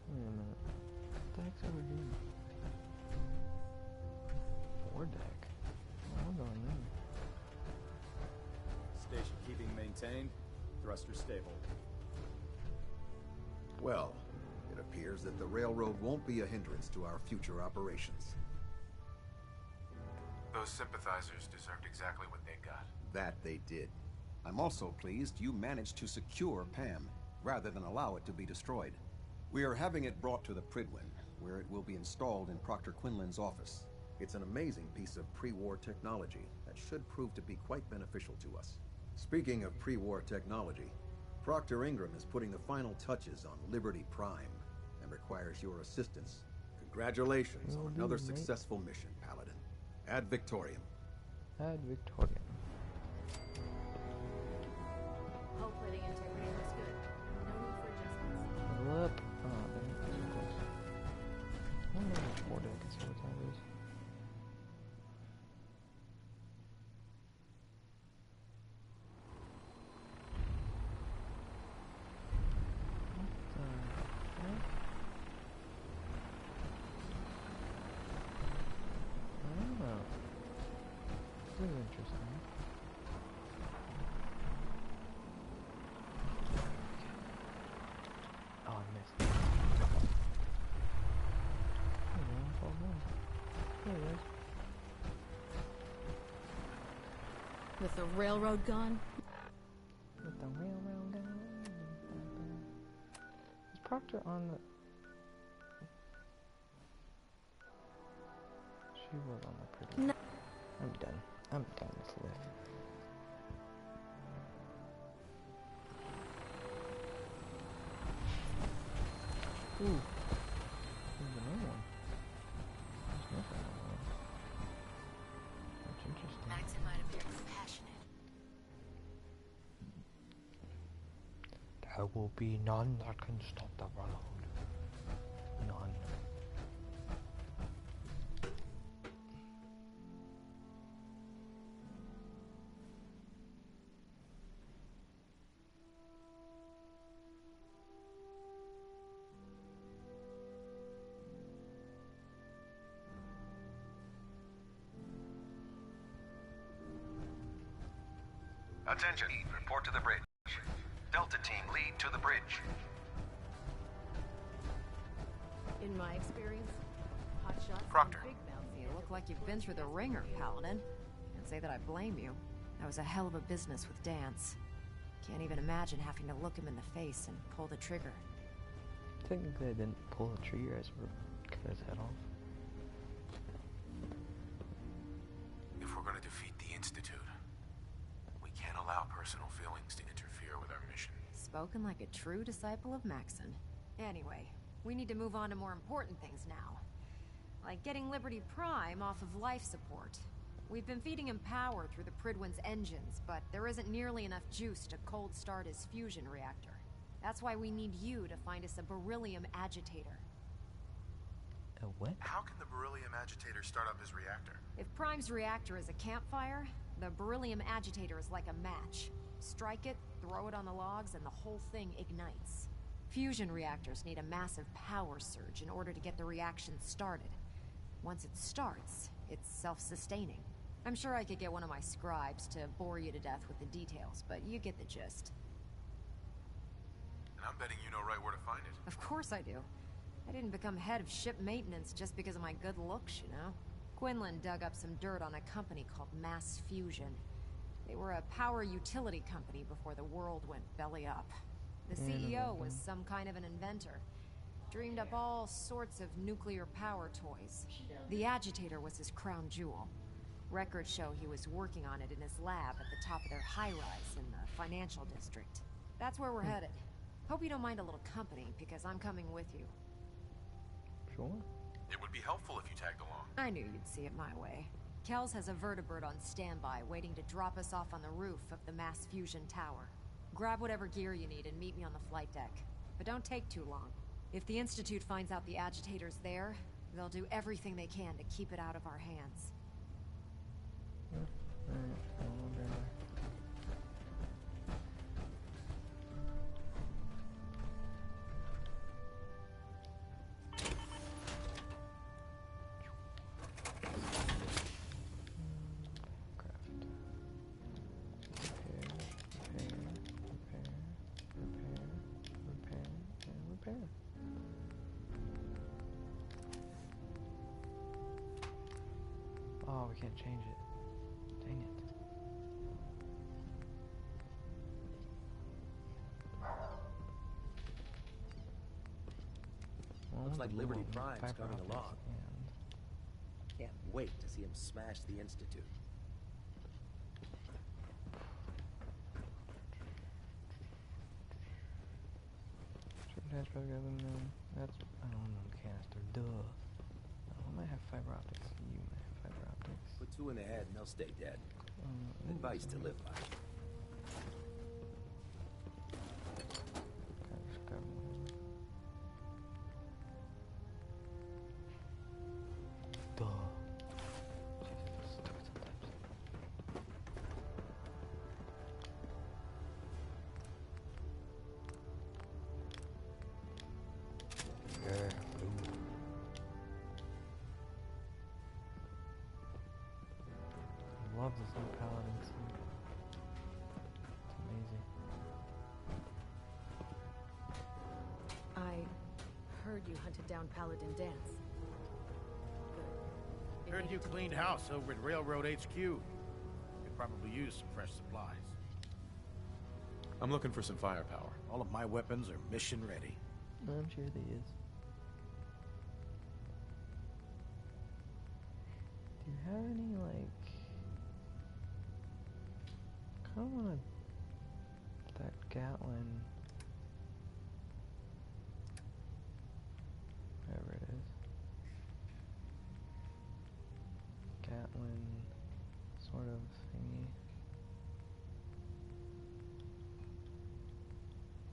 Wait a minute. What the heck's over here? Foredeck. I'm going in. Station keeping maintained. Thruster stable. Well, it appears that the railroad won't be a hindrance to our future operations. Those sympathizers deserved exactly what they got. That they did. I'm also pleased you managed to secure Pam, rather than allow it to be destroyed. We are having it brought to the Prydwen, where it will be installed in Proctor Quinlan's office. It's an amazing piece of pre-war technology that should prove to be quite beneficial to us. Speaking of pre-war technology, Proctor Ingram is putting the final touches on Liberty Prime and requires your assistance. Congratulations on another successful mission, Paladin. Ad Victoriam. Ad Victoriam. Hull plating integrity looks good. No need for adjustments. Level up. Oh, there it is. I don't know what foredeck and see what that is. This is interesting. With the railroad gone? With the railroad gone? Is Proctor on the... She was on the pretty... No. I'm done. I'm done with Liv. Ooh. There's another one. There's nothing on one. That's interesting. Maxon might appear compassionate. There will be none that can stop the railroad. None. Attention, report to the bridge. Delta team, lead to the bridge. In my experience, hotshots Proctor. and big mouths. You look like you've been through the ringer, Paladin. Can't say that I blame you. That was a hell of a business with Dance. Can't even imagine having to look him in the face and pull the trigger. Technically, I didn't pull the trigger, I just cut his head off. If we're going to defeat the Institute, we can't allow personal feelings to interfere with our mission. Spoken like a true disciple of Maxon. Anyway, we need to move on to more important things now. Like getting Liberty Prime off of life support. We've been feeding him power through the Prydwen's engines, but there isn't nearly enough juice to cold start his fusion reactor. That's why we need you to find us a beryllium agitator. A what? How can the beryllium agitator start up his reactor? If Prime's reactor is a campfire, the beryllium agitator is like a match. Strike it, throw it on the logs, and the whole thing ignites. Fusion reactors need a massive power surge in order to get the reaction started. Once it starts, it's self-sustaining. I'm sure I could get one of my scribes to bore you to death with the details, but you get the gist. And I'm betting you know right where to find it. Of course I do. I didn't become head of ship maintenance just because of my good looks, you know? Quinlan dug up some dirt on a company called Mass Fusion. They were a power utility company before the world went belly up. The CEO was some kind of an inventor. Dreamed up all sorts of nuclear power toys. The agitator was his crown jewel. Records show he was working on it in his lab at the top of their high-rise in the financial district. That's where we're headed. Hope you don't mind a little company, because I'm coming with you. Sure. It would be helpful if you tagged along. I knew you'd see it my way. Kells has a vertibird on standby, waiting to drop us off on the roof of the Mass Fusion Tower. Grab whatever gear you need and meet me on the flight deck. But don't take too long. If the Institute finds out the agitator's there, they'll do everything they can to keep it out of our hands. Oh, we can't change it. Dang it. Well, Looks like Liberty boom, Prime's fiber coming optics along. and- Can't wait to see him smash the Institute. That's probably aluminum. That's aluminum canister. Duh. I might have fiber optics. You might have fiber optics. Put two in the head and they'll stay dead. Advice to live by. Duh. Yeah. I love this new paladin suit. It's amazing. I heard you hunted down Paladin Dance. Good. Heard you cleaned house over at Railroad HQ. You're probably use some fresh supplies. I'm looking for some firepower. All of my weapons are mission ready. I'm sure they is. Do you have any, like... I kinda wanna... that Gatlin... whatever it is. Gatlin... sort of thingy.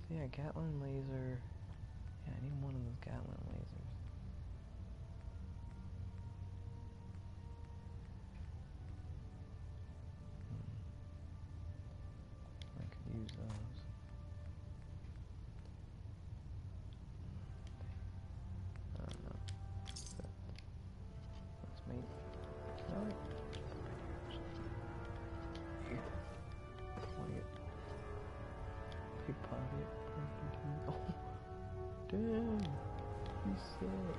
So yeah, Gatlin laser... yeah, I need one of those Gatlin lasers. I could use those. I don't know. Let's make... no. Here. What do you... pickpocket. Oh! Damn! He's sick.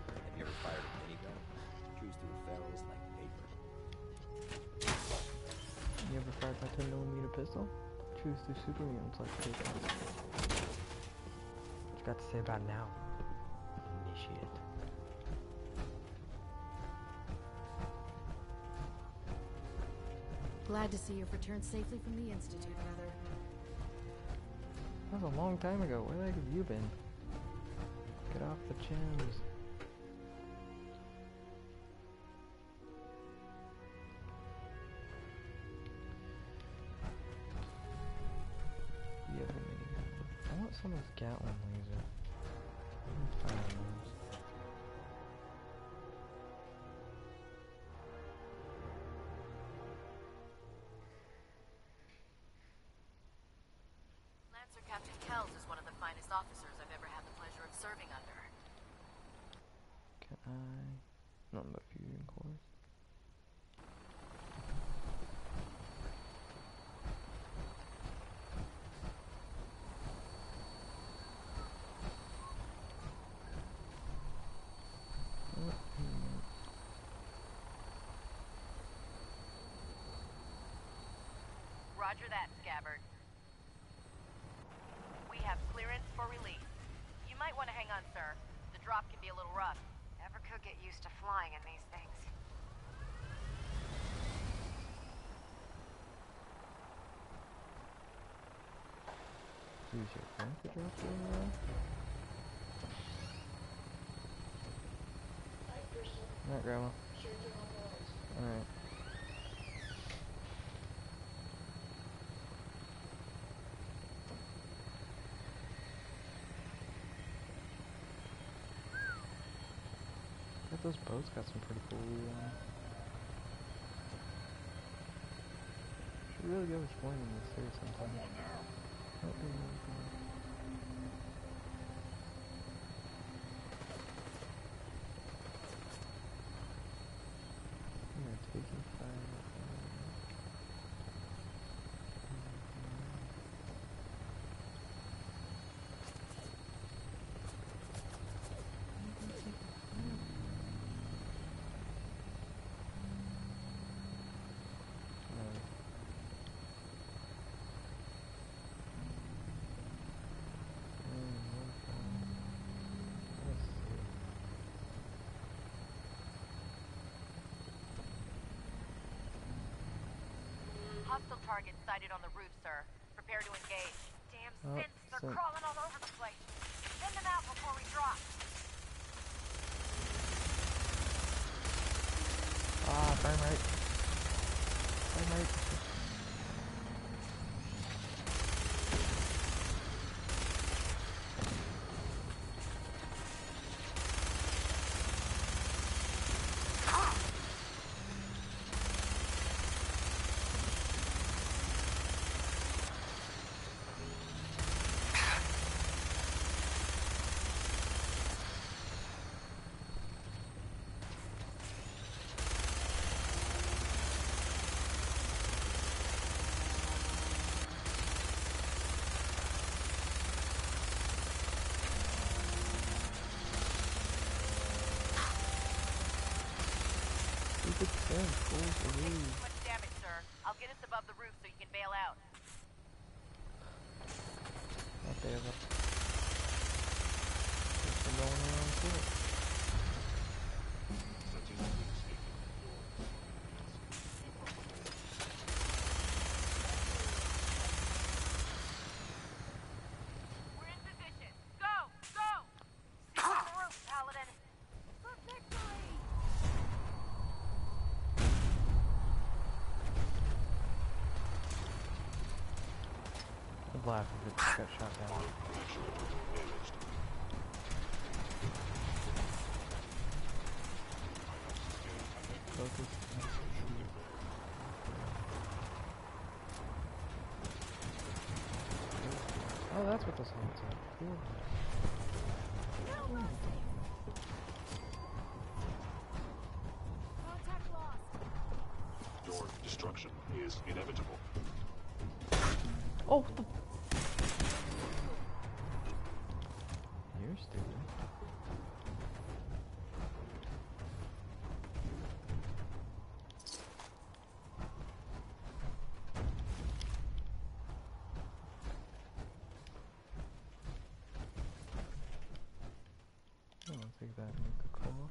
Have you ever fired a minigun? Chews through barrels like paper. You ever fired my 10mm pistol? Chews through super mutants like paper. What you got to say about it now? Initiate. Glad to see you've returned safely from the Institute, brother. That was a long time ago. Where the heck have you been? Get off the gems. Yeah, I want some of this Gatlin laser. Let me find those. Lancer Captain Kells is one of the finest officers I've ever had the pleasure of serving under. Can I? Nothing but fusion cores. Roger that, Scabbard. We have clearance for release. You might want to hang on, sir. The drop can be a little rough. Never could get used to flying in these things. Use your phone to drop it in there? Alright, Grandma. Alright. Those boats got some pretty cool loot on them. Should really go exploring in this series sometime. That'd be really cool. We are taking fire. Hostile target sighted on the roof, sir. Prepare to engage. Damn synths, they're crawling all over the place. Send them out before we drop. Ah, frame rate. Frame rate. Stupid thing, fools, Too much damage, sir. I'll get us above the roof so you can bail out. Not there, but there's some going around too. We're in position. Go! Go! See you on the roof, Paladin. For victory! I'd laugh if it got shot down. Focus. Oh, that's what this helmet's at. Cool. Your destruction is inevitable. Oh, the... You're stupid. I'll take that and make a call.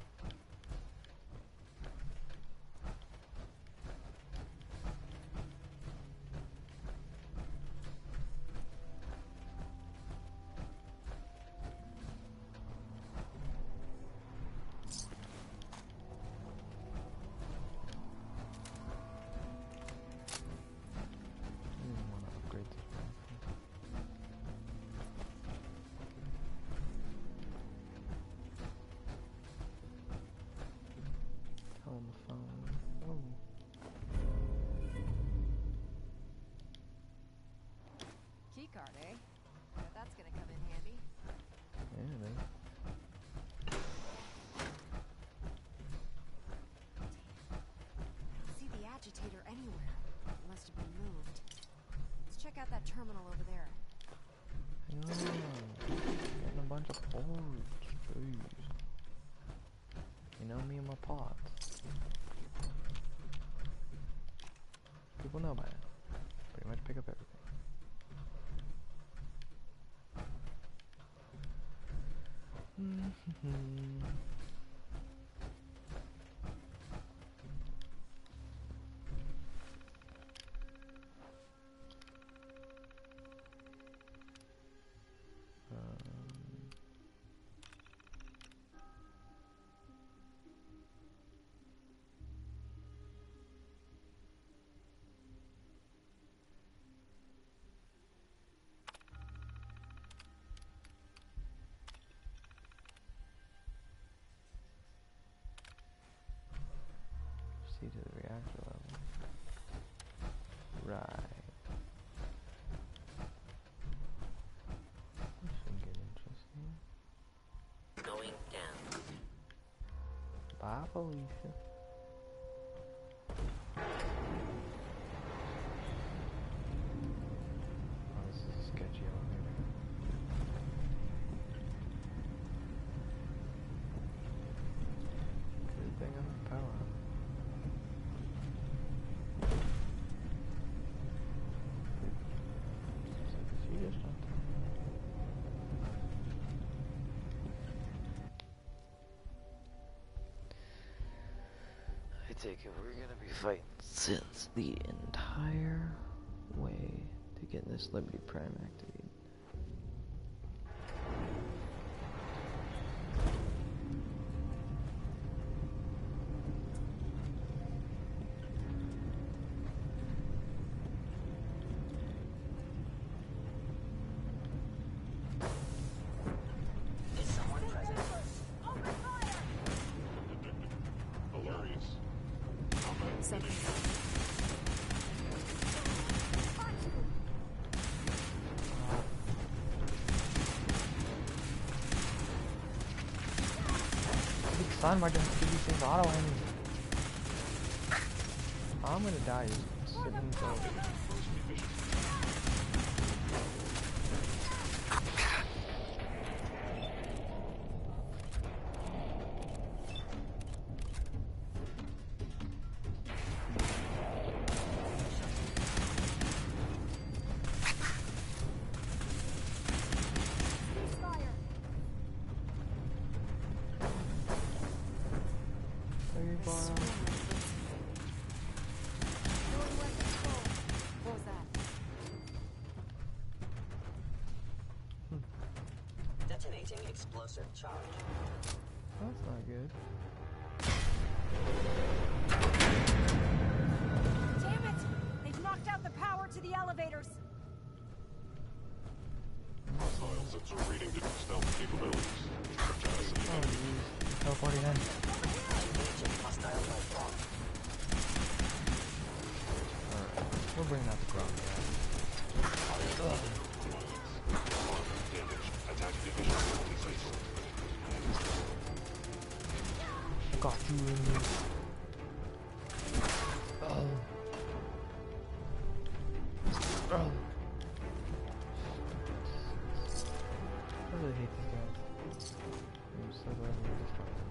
Keycard, eh? Bet that's gonna come in handy. Yeah, it is. See the agitator anywhere. It must have been moved. Let's check out that terminal over there. Getting a bunch of ports. Jeez. You know me and my pots. People know by now. Pretty much pick up everything. To the reactor level. Right. This should get interesting. Going down. Bye, Felicia. Oh, this is a sketchy elevator. Good thing I'm in power. I take it we're gonna be fighting since the entire way to get this Liberty Prime activated. Son, why don't you these things auto aiming? I'm gonna die just sitting until me borrow. What was that? Detonating explosive charge. That's not good. Damn it! They've knocked out the power to the elevators. Hostile sensor reading to stealth capabilities. Oh, jeez. Teleporting in. Alright, we're bringing out the ground. Damage. Attack division compensation. Got you in there. Oh. Oh. I really hate these guys. I'm so glad we destroyed them.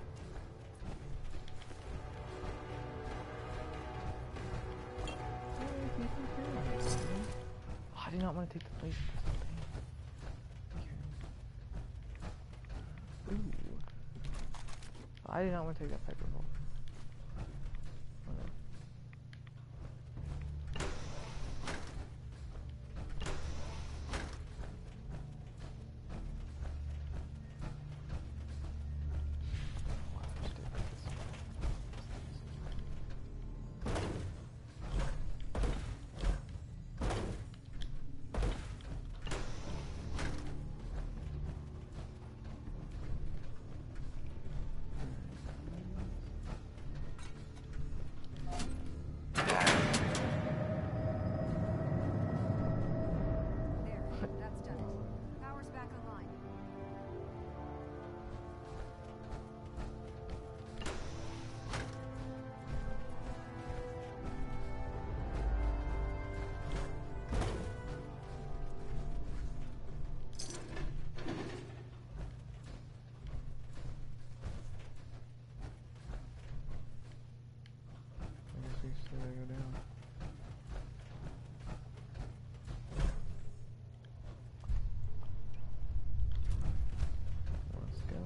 Oh, I did not want to take the place. Ooh. I did not want to take that Piper Bolt. Oh no. That's done it. Power's back online. I guess we still gotta go down. Let's go.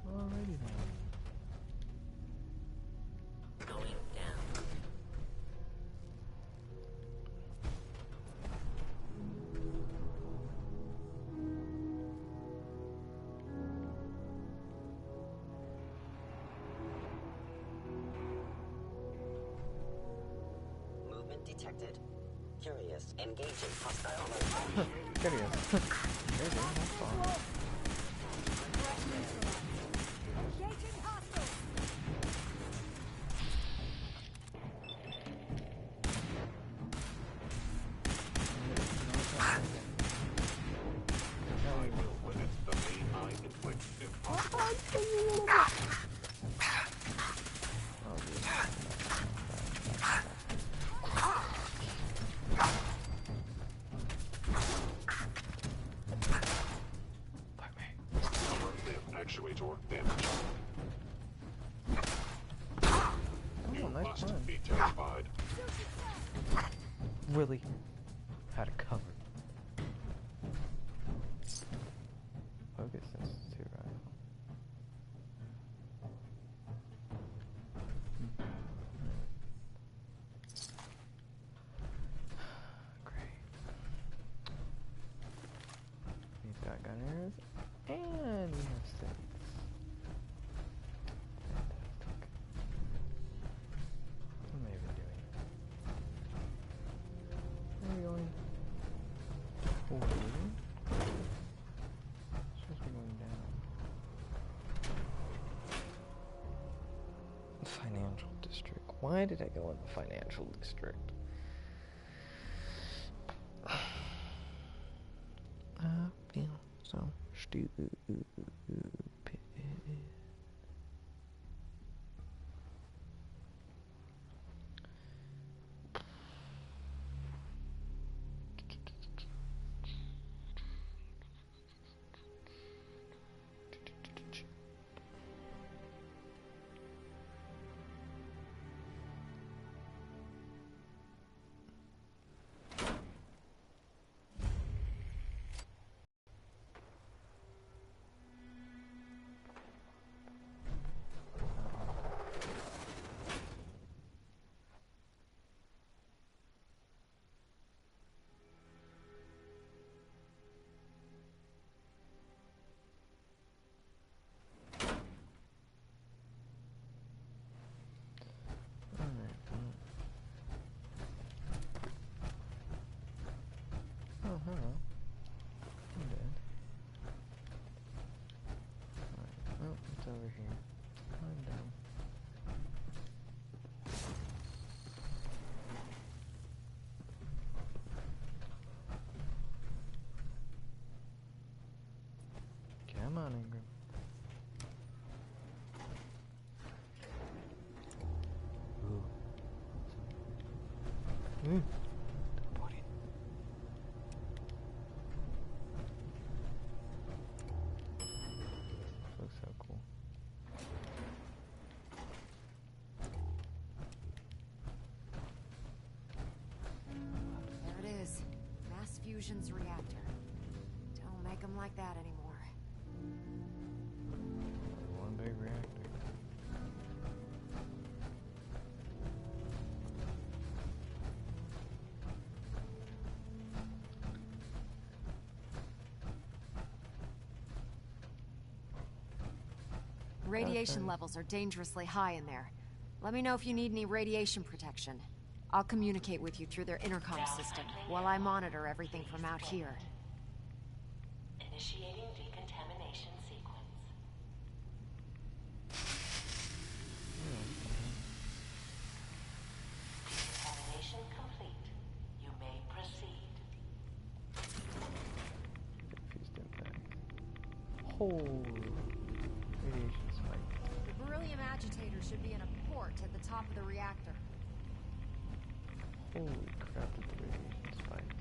Alrighty then. Going down. Movement detected. Curious. Engaging hostile mode. Curious. There you go, that's fine. Engaging hostiles. I will limit the pain I inflict if possible. Upper limb actuator damaged. You nice must plan. be terrified. Really had it covered. Focus sensitive rifle. Great. We've got gun arrows and we have sticks. Fantastic. What am I even doing? Where are we going? Forward. Supposed to be going down. Financial district. Why did I go in the financial district? I feel so stupid. Looks so cool. There it is. Mass Fusion's reactor. Don't make them like that anymore. One big reactor. Radiation levels are dangerously high in there. Let me know if you need any radiation protection. I'll communicate with you through their intercom system while I monitor everything from out here. Initiating decontamination sequence. Decontamination complete. You may proceed. Diffused impact. Holy radiation spike. The beryllium agitator should be in a port at the top of the reactor. Holy crap, did the radiation spike.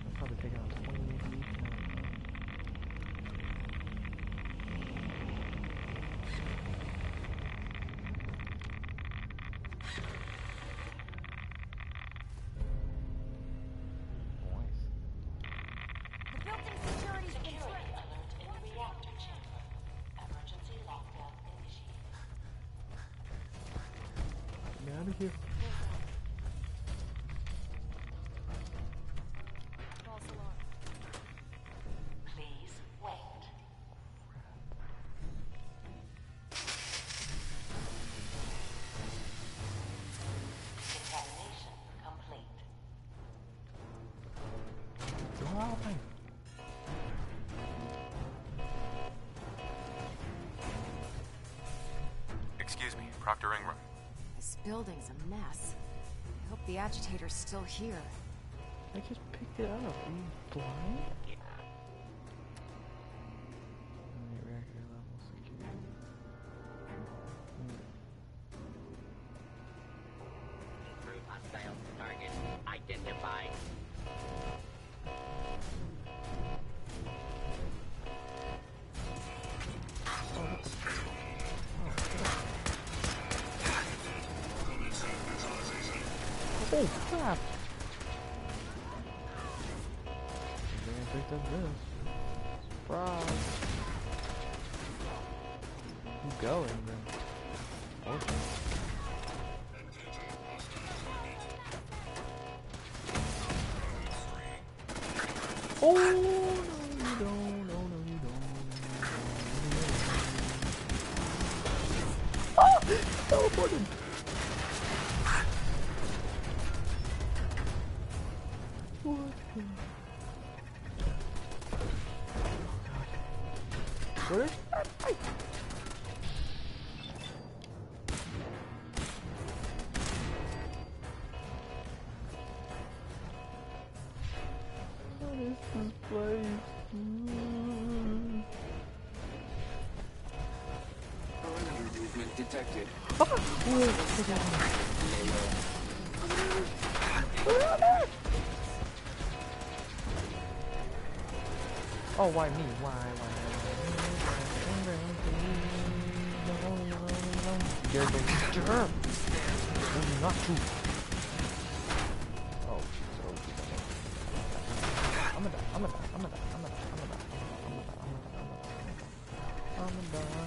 I'll probably take out 20 AD. The building security's been Security alert in the reactor chamber. Emergency lockdown initiated. Get out of here. False alarm. Please wait. Decontamination complete. Why? Excuse me, Proctor Ingram. This building's a mess. I hope the agitator's still here. I just picked it up. Are you blind? Reactor level security. Group hostile target identified. Oh crap! They picked up this. Surprise! You going then? Okay. Oh no you don't! No no you don't! Ah! Teleported! What? Where is that? What is this place? Movement detected. Oh, why me? Why? You're the leader. Not you. Oh, so I'm gonna die. I'm gonna die. I'm gonna die. I'm gonna die. I'm gonna die. I'm gonna die. I'm gonna die.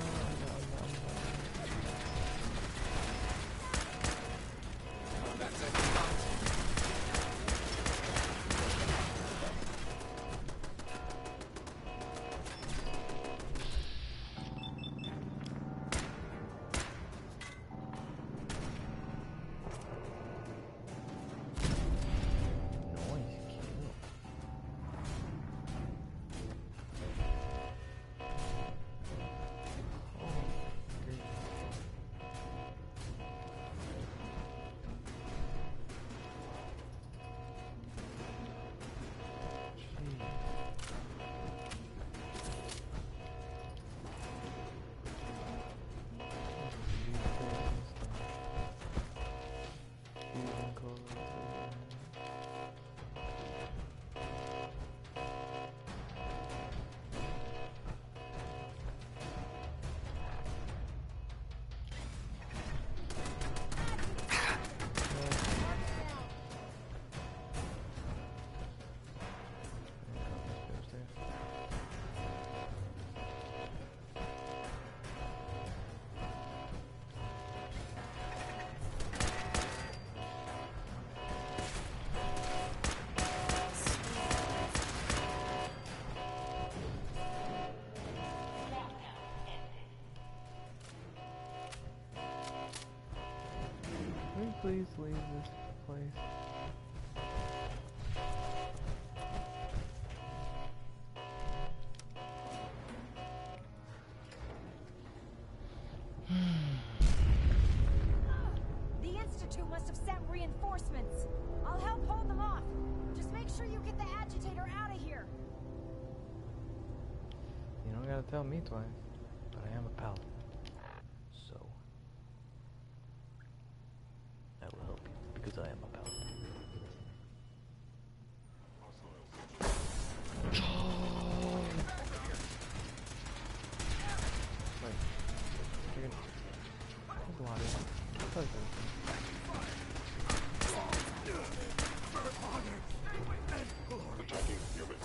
please leave this place? The Institute must have sent reinforcements. I'll help hold them off. Just make sure you get the agitator out of here. You don't gotta tell me twice, but I am a paladin. So, I will help you, because I am a paladin. Wait, there's a lot of Attacking human.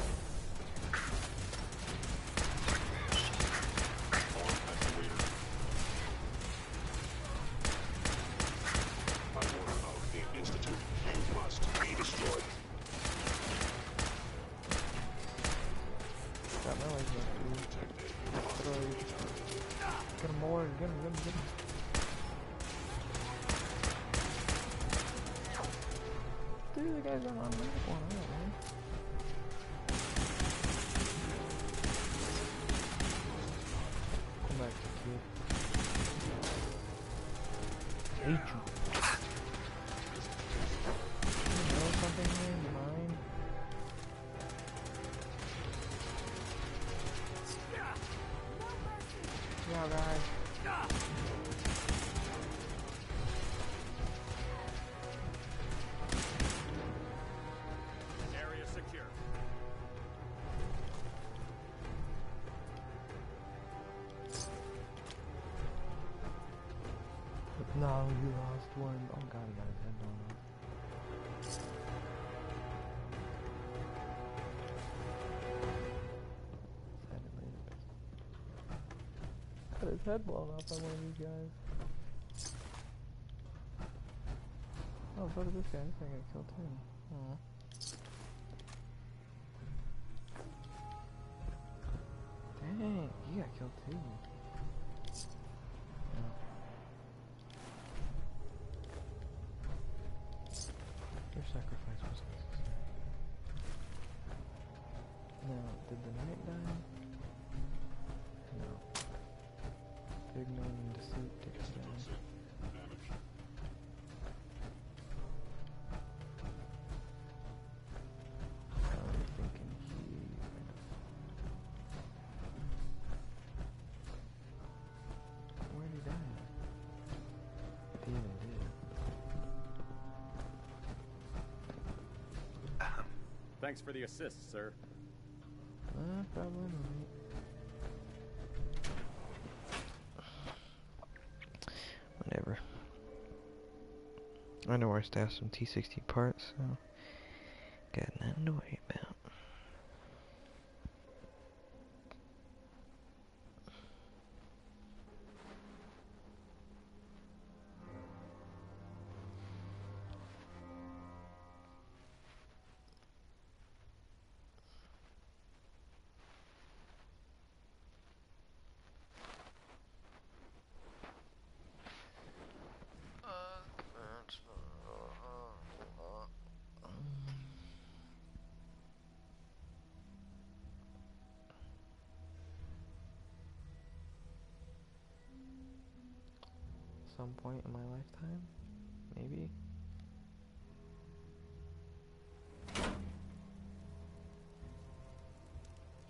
By order of the Institute, you must be destroyed. Got my legs up, dude. Get him more, get him. Dude, the guy's on my one, man. Come back, kid. Hate you. You know something here? You mind? Yeah, guys. Area secure. No, you lost one. Oh god, he got his head blown off. Got his head blown off by one of these guys. Oh, so did this guy. This guy got killed too. Aw. Dang, he got killed too. Yeah. Your sacrifice was necessary. Now, did the knight die? No. Big man in deceit did he die? I'm thinking he might have. Where did he die? He even did. Thanks for the assist, sir. Probably not. Whatever. I know where I stashed some T60 parts, so got nothing to worry about. Some point in my lifetime, maybe.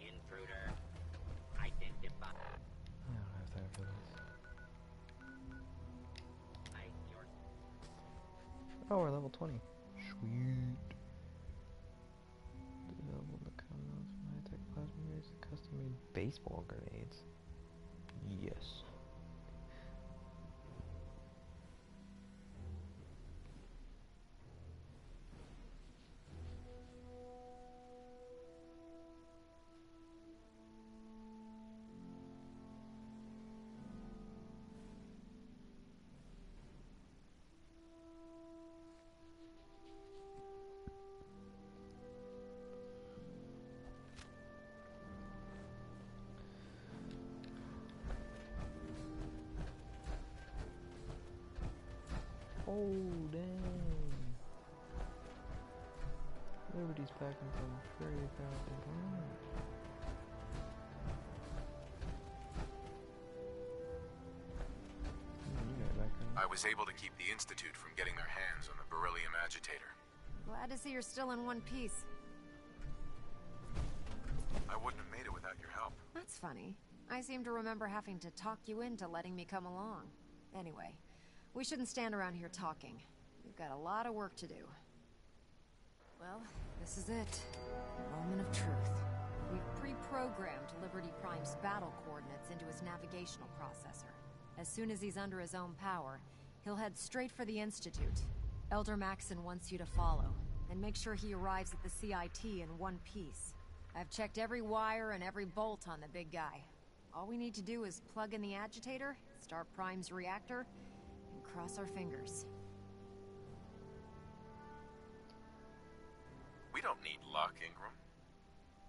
Intruder. Identify. I don't have time for this. Oh, we're level 20. Sweet. Available to come out from high-tech plasma grenades and custom-made baseball grenades. Yes. Oh, dang. Liberty's packing some pretty powerful punch. I was able to keep the Institute from getting their hands on the beryllium agitator. Glad to see you're still in one piece. I wouldn't have made it without your help. That's funny. I seem to remember having to talk you into letting me come along. Anyway, we shouldn't stand around here talking. We've got a lot of work to do. Well, this is it. Moment of truth. We've pre-programmed Liberty Prime's battle coordinates into his navigational processor. As soon as he's under his own power, he'll head straight for the Institute. Elder Maxson wants you to follow, and make sure he arrives at the CIT in one piece. I've checked every wire and every bolt on the big guy. All we need to do is plug in the agitator, start Prime's reactor, and cross our fingers. We don't need luck, Ingram.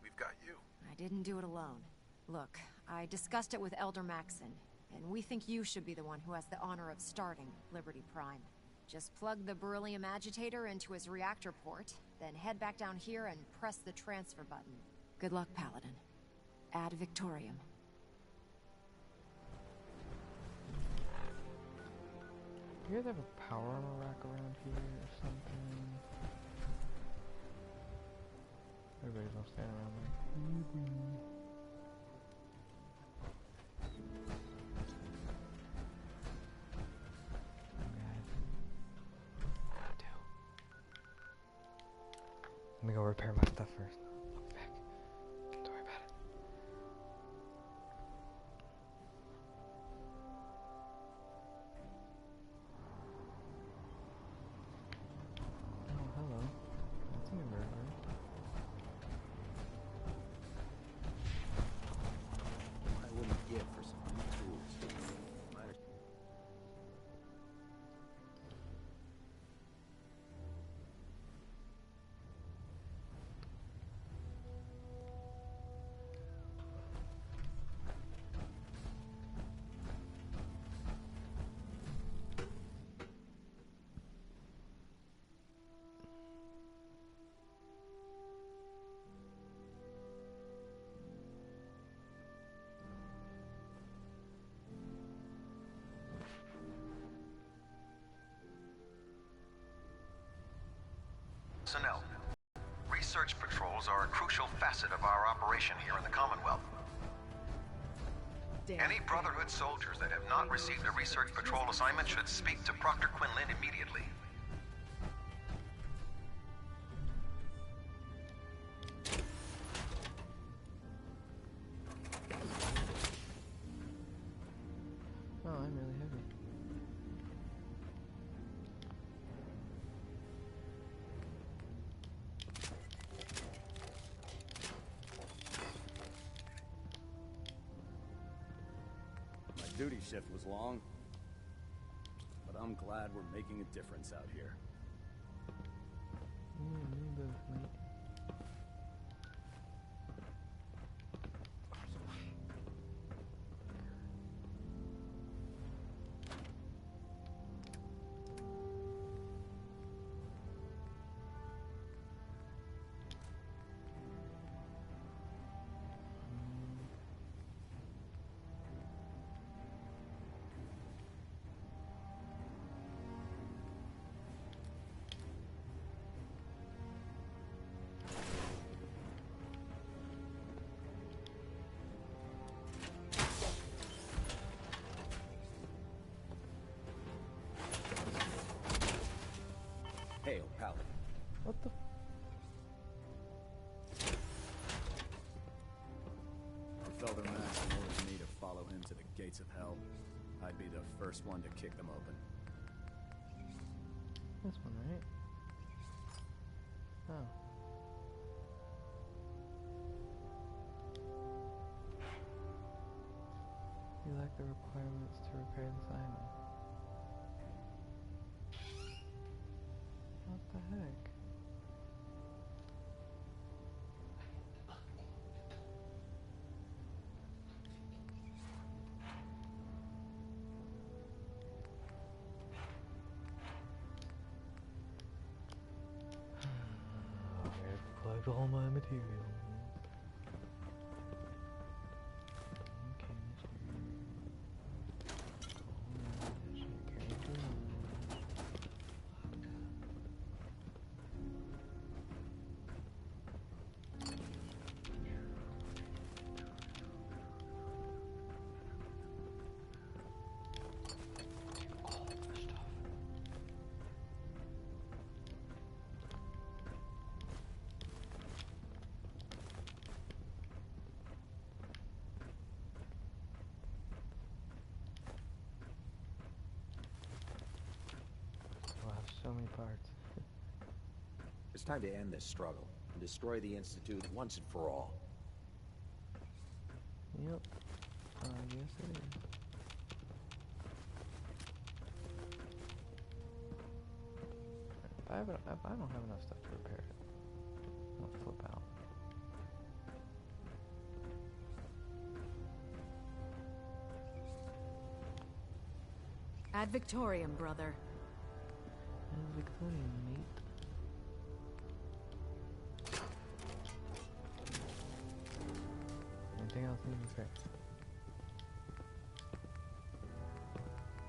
We've got you. I didn't do it alone. Look, I discussed it with Elder Maxson, and we think you should be the one who has the honor of starting Liberty Prime. Just plug the beryllium agitator into his reactor port, then head back down here and press the transfer button. Good luck, Paladin. Ad Victoriam. You guys have a power armor rack around here or something? Everybody's gonna stand around like, Let me go repair my stuff first. I'll be back. Don't worry about it. Oh, hello. That's a new burger. I wouldn't give for some new tools. Minor. Personnel. Research patrols are a crucial facet of our operation here in the Commonwealth. Any Brotherhood soldiers that have not received a research patrol assignment should speak to Proctor Quinlan immediately. Oh, I'm really heavy. My duty shift was long, but I'm glad we're making a difference out here. You both, mate. Hail, Paladin. What the? If Elder Maxson ordered me to follow him to the gates of hell, I'd be the first one to kick them open. This one, right? Oh. You lack the requirements to repair the assignment. What the heck? Take all my material. So many parts. It's time to end this struggle and destroy the Institute once and for all. Yep. I guess it is. If I don't have enough stuff to repair it, I'll flip out. Ad Victoriam, brother. Victorian, mate. Anything else need to be fixed?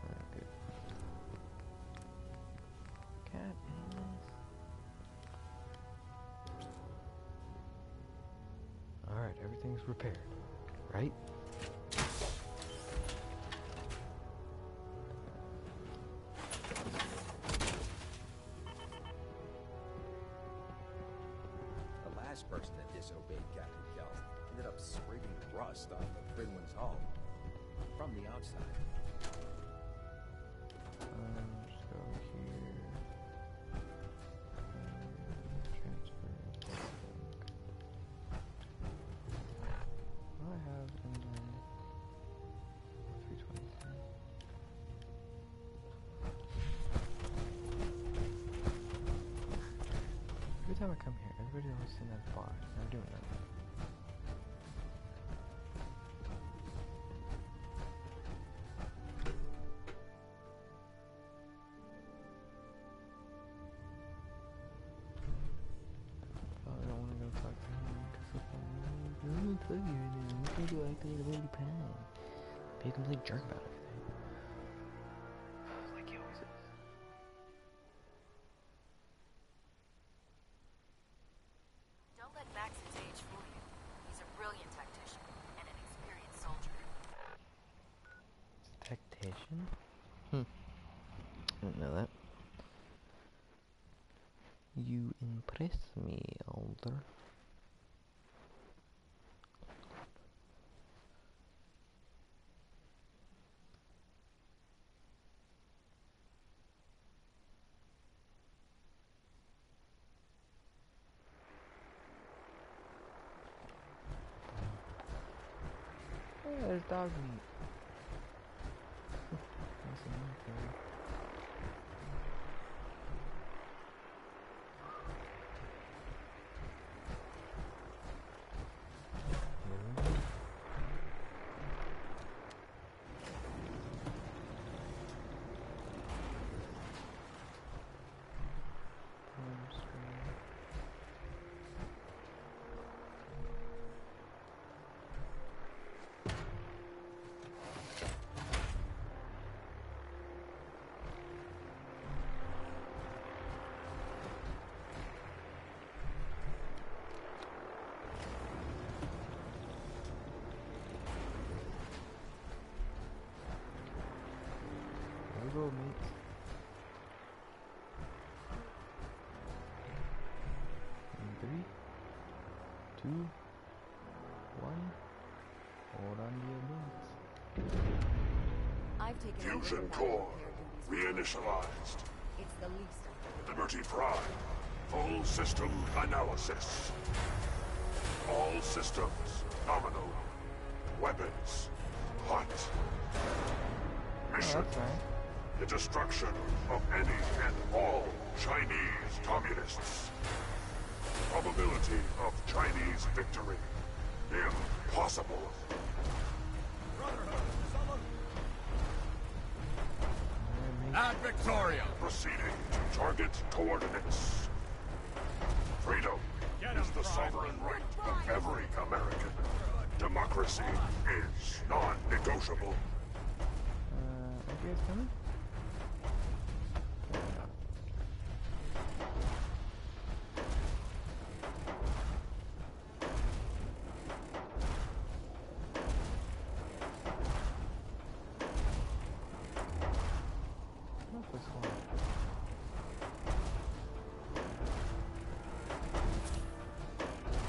Alright, good. Cat animals. Alright, everything's repaired, right? Person that disobeyed Captain Kell ended up scraping rust off of Fridlin's hull from the outside. Just go here. Transfer. What do I have in my 323? Every time I come here, everybody always in that bar. I'm doing that. Probably don't want to go talk to him because I'm going to tell you right now. I'm going to go act like a lady pie. Be a complete jerk about everything. Like he always is. Don't let Max's age fool you. He's a brilliant tactician and an experienced soldier. Tactician? I didn't know that. You impress me, older. Yeah, there's dog meat. That's another thing. Go, mate. In 3, 2, 1. Hold on to your butts. I've taken Fusion over core repair duties. reinitialized. It's the least of them. Liberty Prime. Full system analysis. All systems nominal. Weapons hot. Mission. The destruction of any and all Chinese communists. Probability of Chinese victory. Impossible. Ad Victoria. Proceeding to target coordinates. Freedom. Get is the sovereign right of every American. Democracy is non-negotiable. Are you guys coming?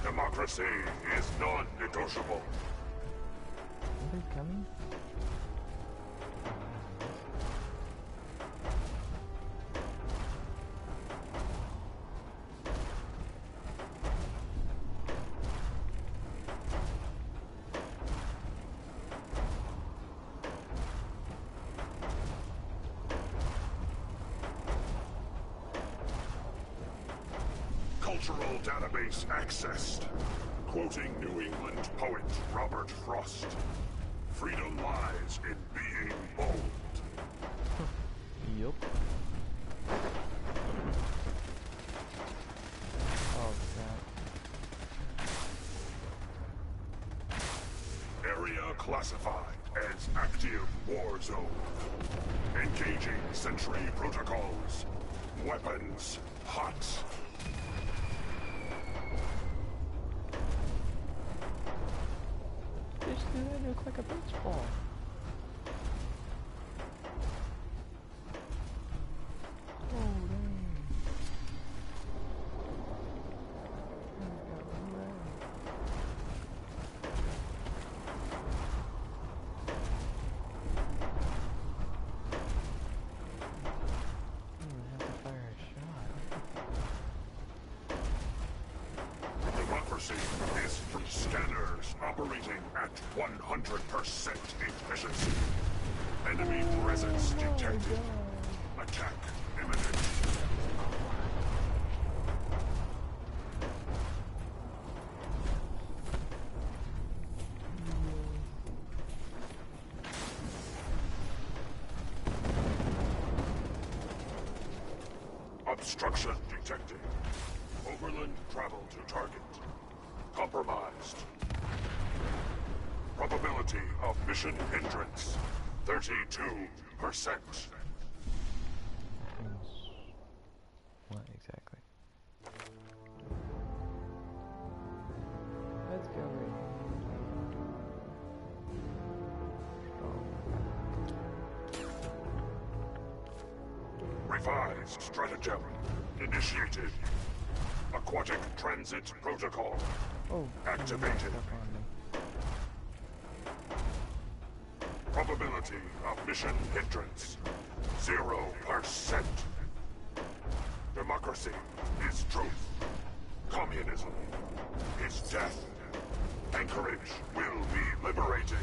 Democracy is non-negotiable. Are they coming? Cultural database accessed. Quoting New England poet Robert Frost. Freedom lies in being bold. Yup. Oh, crap. Area classified as active war zone. Engaging sentry protocols. Weapons hot. This dude looks like a baseball. Oh, dang. Democracy is from scanners operating at 100% efficiency. Enemy presence detected. Attack imminent. Obstruction detected. Overland travel to target. Compromised. Probability of mission hindrance, 32%. What exactly? Let's go. Revised stratagem initiated. Aquatic transit protocol activated. Probability of mission hindrance, 0%. Democracy is truth. Communism is death. Anchorage will be liberated.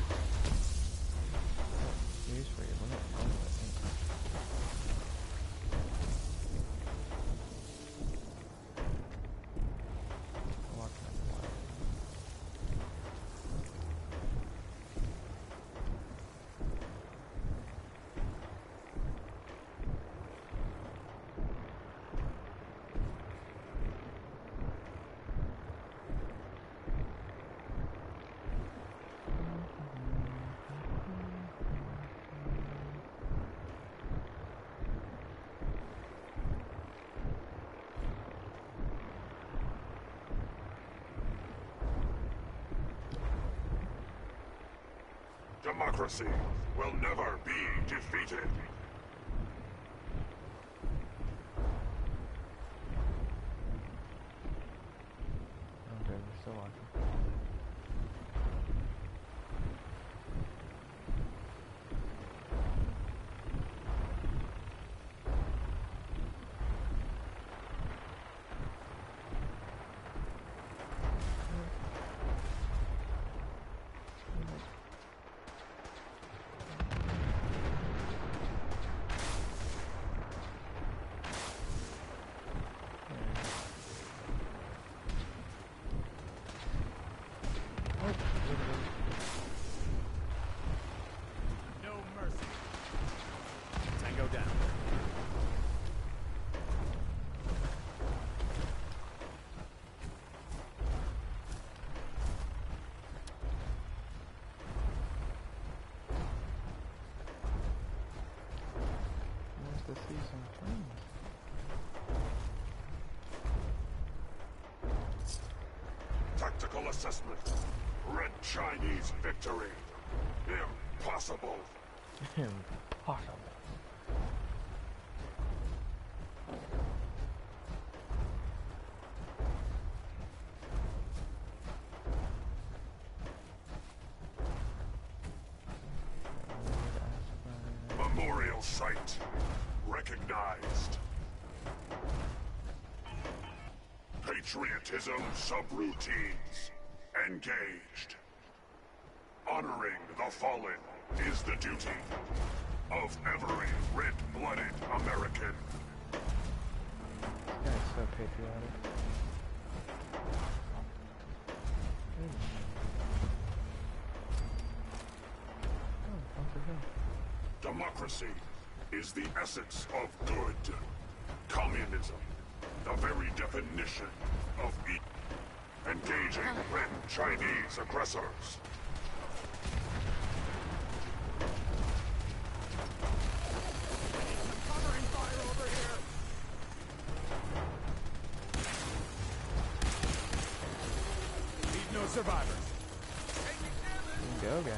Democracy will never be defeated. Okay, we're still watching. Tactical assessment. Red Chinese victory. Impossible. Impossible. Memorial site. Recognized. Patriotism subroutines. Engaged. Honoring the fallen is the duty of every red-blooded American. This guy's so patriotic. Democracy is the essence of good. Communism, the very definition of evil. Engaging red Chinese aggressors. Covering fire over here. Leave no survivors. Go, guys.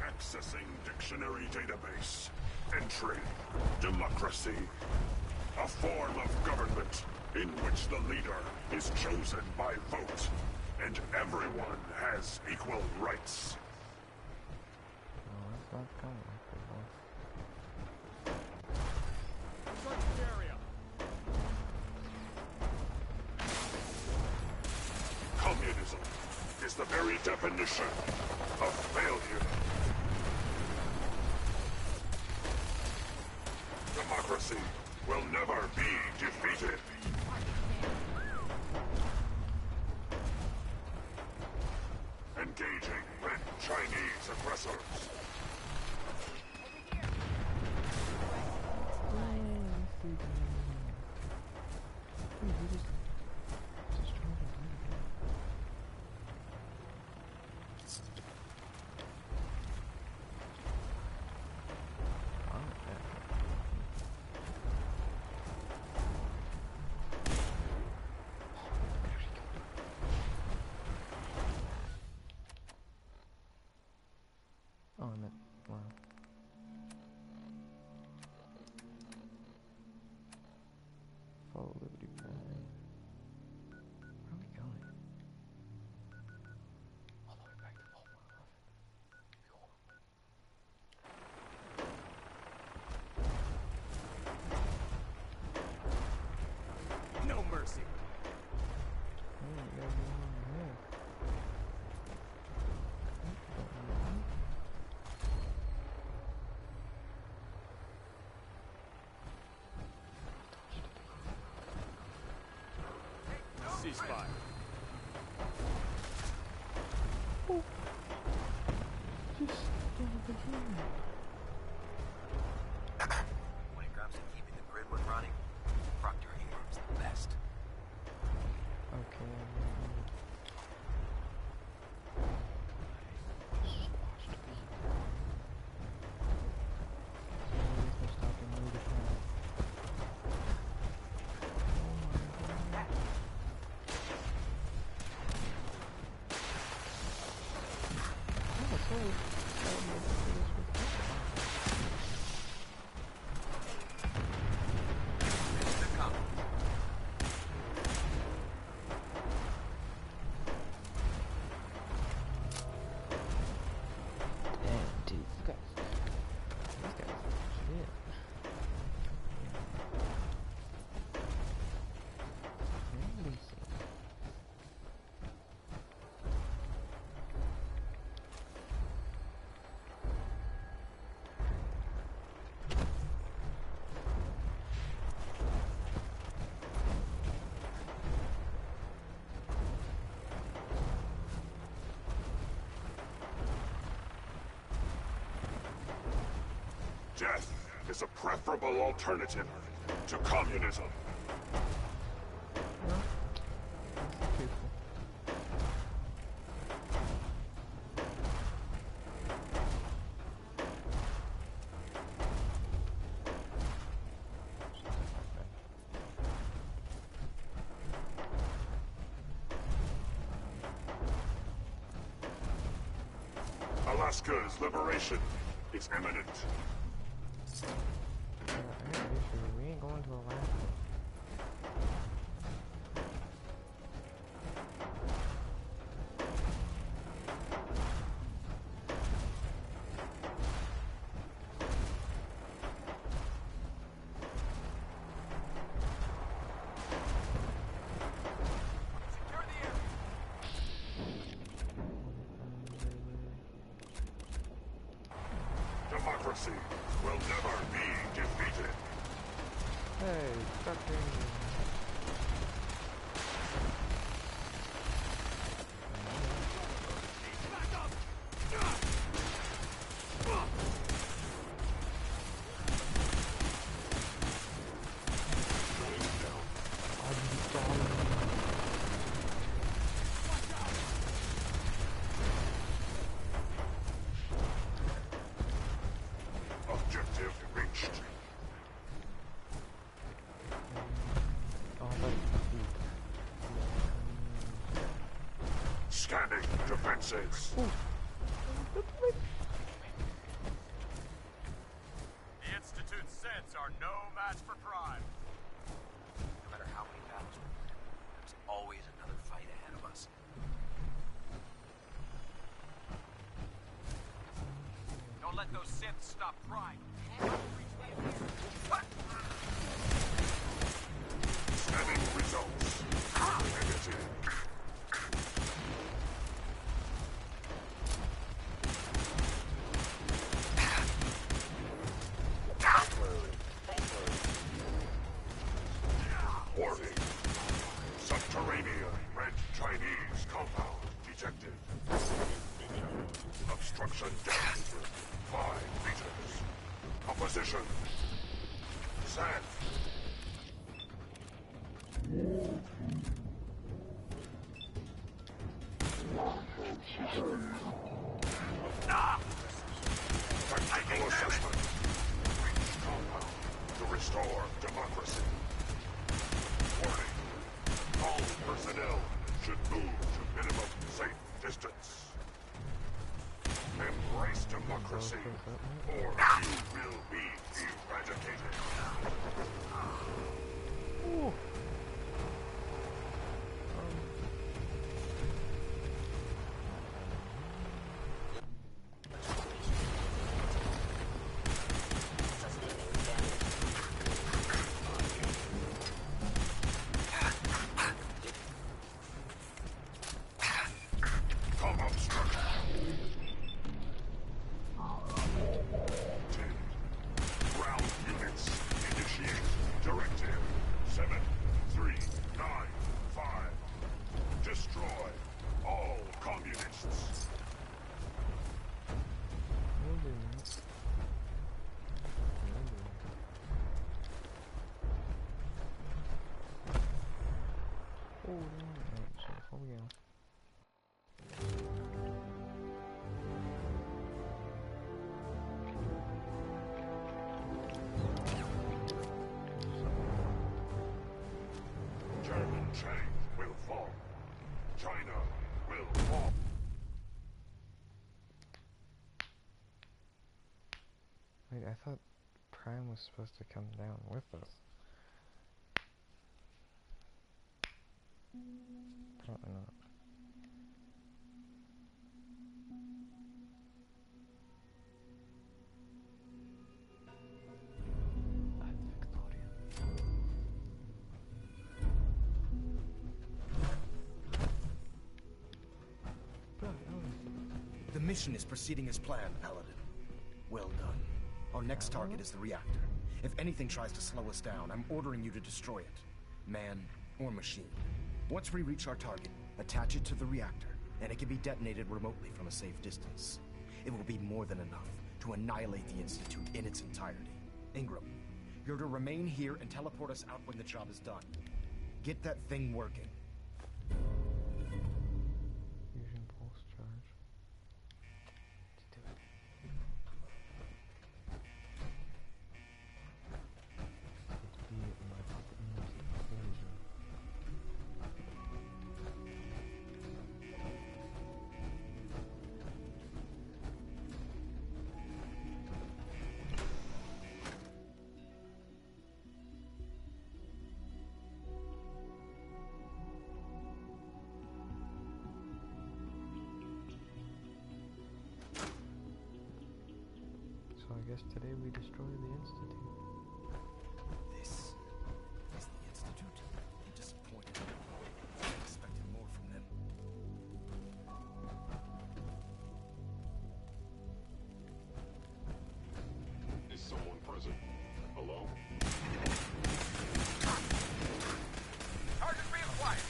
Accessing dictionary database. Entry. Democracy. A form of government in which the leader is chosen by vote, and everyone has equal rights. Oh, that's not coming. Search the area. Communism is the very definition of failure. Democracy will never be defeated. Engaging red Chinese aggressors. Oh, I meant, wow. Follow Liberty Prime. Where are we going? All the way back to Vault 111. No mercy. Ceasefire. Oh. Just When it comes to keeping the Gridwood running, Proctor Ingram's the best. okay. Oh, Death is a preferable alternative to communism. Alaska's liberation is imminent. We ain't going to Alaska. Democracy will never be defeated. Hey, stop doing this. Objective reached. Scanning defenses. The Institute's Sins are no match for Prime. No matter how many battles we win, there's always another fight ahead of us. Don't let those Siths stop Prime. Scanning results. Negative. Warning. Subterranean Red Chinese compound detected. Obstruction depth 5 meters. Opposition. Sand. Technical assessment. Reach compound to restore democracy. Warning. All personnel should move to minimum safe distance. Embrace democracy, or you will be eradicated. Ooh. Compound structure. 10. Ground units. Initiate. Directive. 7395. Destroy all communists. German chain will fall. China will fall. Wait, I thought Prime was supposed to come down with us. Apparently not. The mission is proceeding as planned, Paladin. Well done. Our next target is the reactor. If anything tries to slow us down, I'm ordering you to destroy it. Man or machine. Once we reach our target, attach it to the reactor, and it can be detonated remotely from a safe distance. It will be more than enough to annihilate the Institute in its entirety. Ingram, you're to remain here and teleport us out when the job is done. Get that thing working. Fusion pulse charge. Let's do it. Let's be my utmost pleasure. So I guess today we destroy the Institute. This is the Institute. I'm disappointed. I expected more from them. Is someone present? Hello? Target reacquired.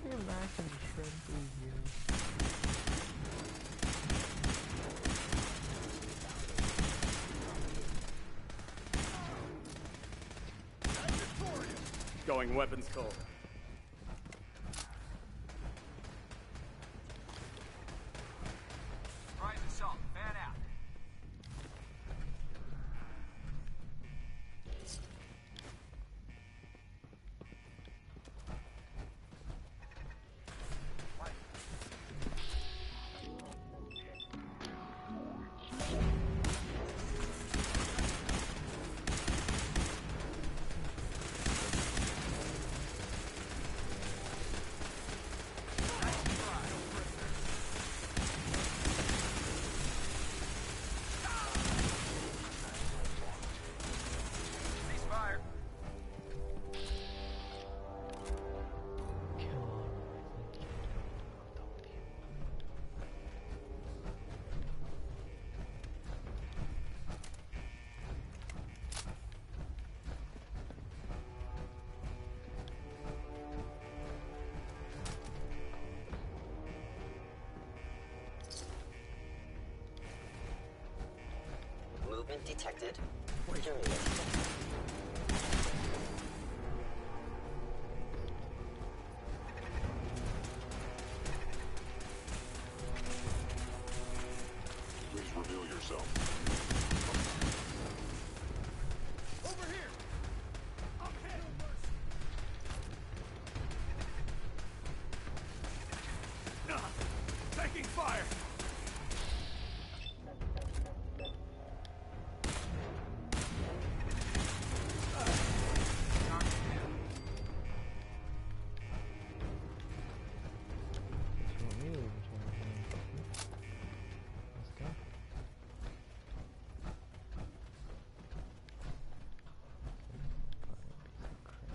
Look at Max and just shred through here. Going weapons cold. Rise assault. Fan out. Ceasefire. Movement detected. Curious detected. Please reveal yourself. Over here! Okay! Taking fire!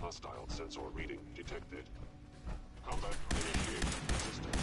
Hostile sensor reading detected. Combat initiated. Systems.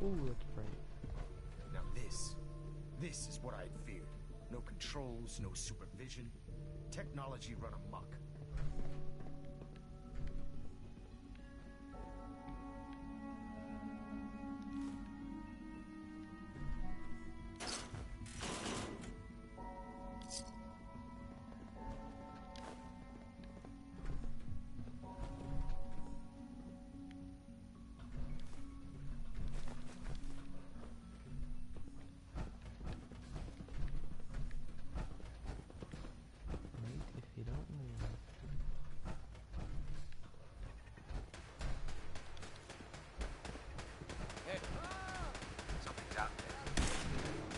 Ooh, that's bright. Now this is what I'd feared. No controls, no supervision. Technology run amok.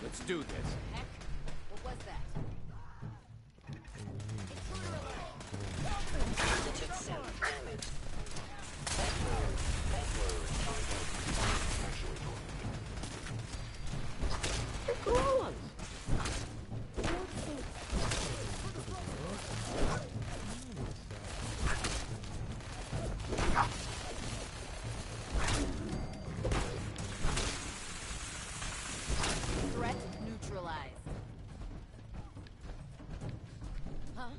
Let's do this. Heck? What was that? Altitude sound damaged. Threat neutralized. Huh?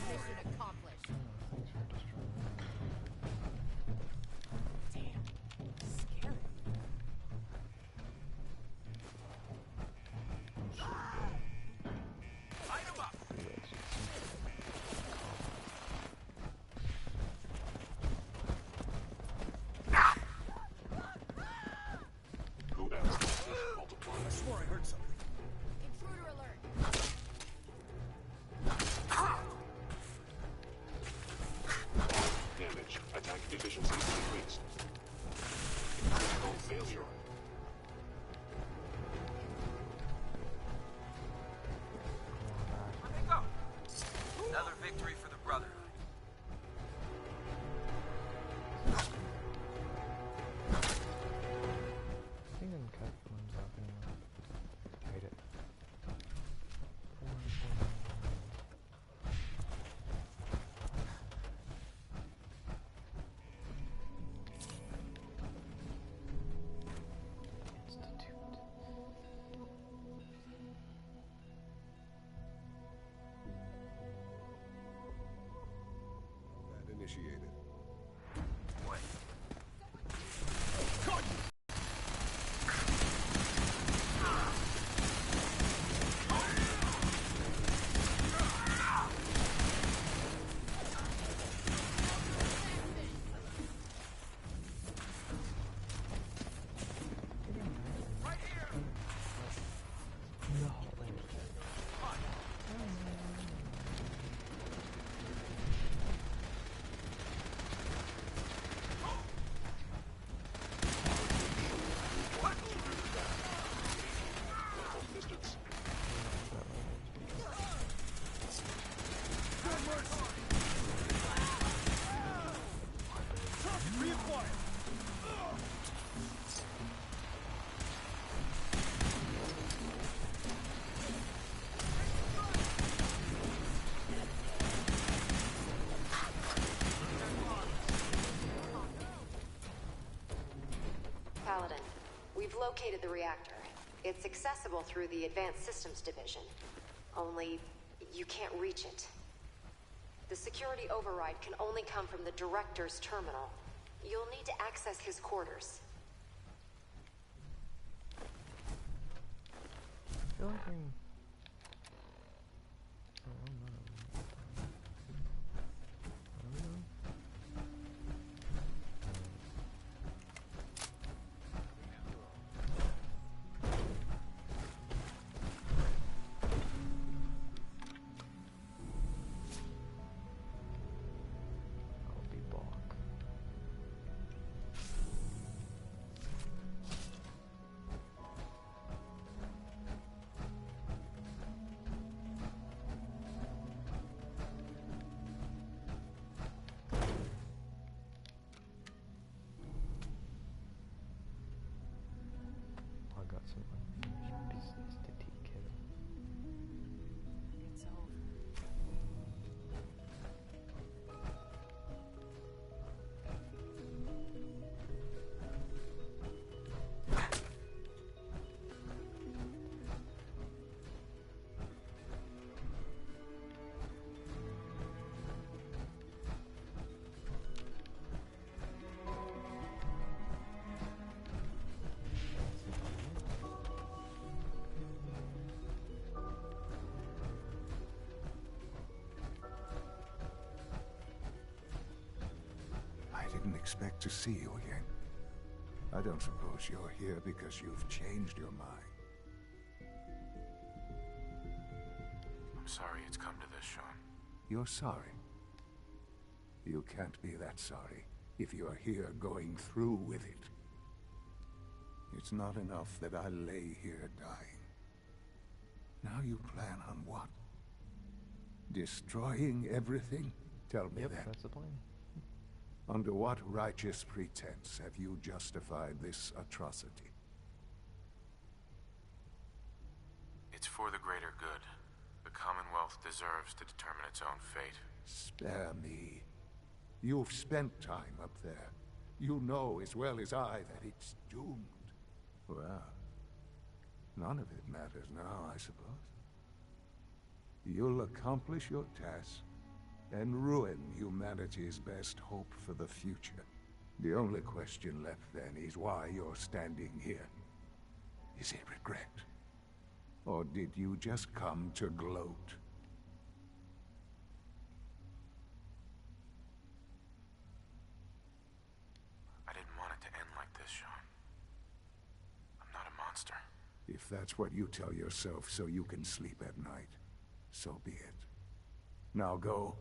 Mission accomplished. Damn. Scary. Who asked this multiplier? I swore I heard something. Intruder alert. Damage. Attack efficiency decreased. Critical failure. Where'd they go? Another victory for the Brotherhood. I think I can cut ones off anyway. Hate it. That initiated. What? Paladin, we've located the reactor. It's accessible through the Advanced Systems Division. Only, you can't reach it. The security override can only come from the Director's terminal. You'll need to access his quarters. I feel like I'm... I don't know. I'll be back. expect to see you again. I don't suppose you're here because you've changed your mind. I'm sorry it's come to this, Sean. You're sorry. You can't be that sorry if you're here going through with it. It's not enough that I lay here dying. Now you plan on what? Destroying everything? Tell me that. Yep, that's the plan. Under what righteous pretense have you justified this atrocity? It's for the greater good. The Commonwealth deserves to determine its own fate. Spare me. You've spent time up there. You know as well as I that it's doomed. Well, none of it matters now, I suppose. You'll accomplish your task and ruin humanity's best hope for the future. The only question left then is why you're standing here. Is it regret? Or did you just come to gloat? I didn't want it to end like this, Sean. I'm not a monster. If that's what you tell yourself so you can sleep at night, so be it. Now go.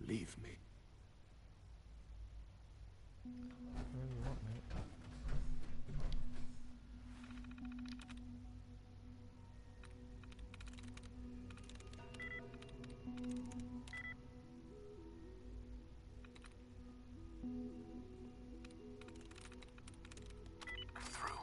Leave me. Whatever you want, mate. I'm through.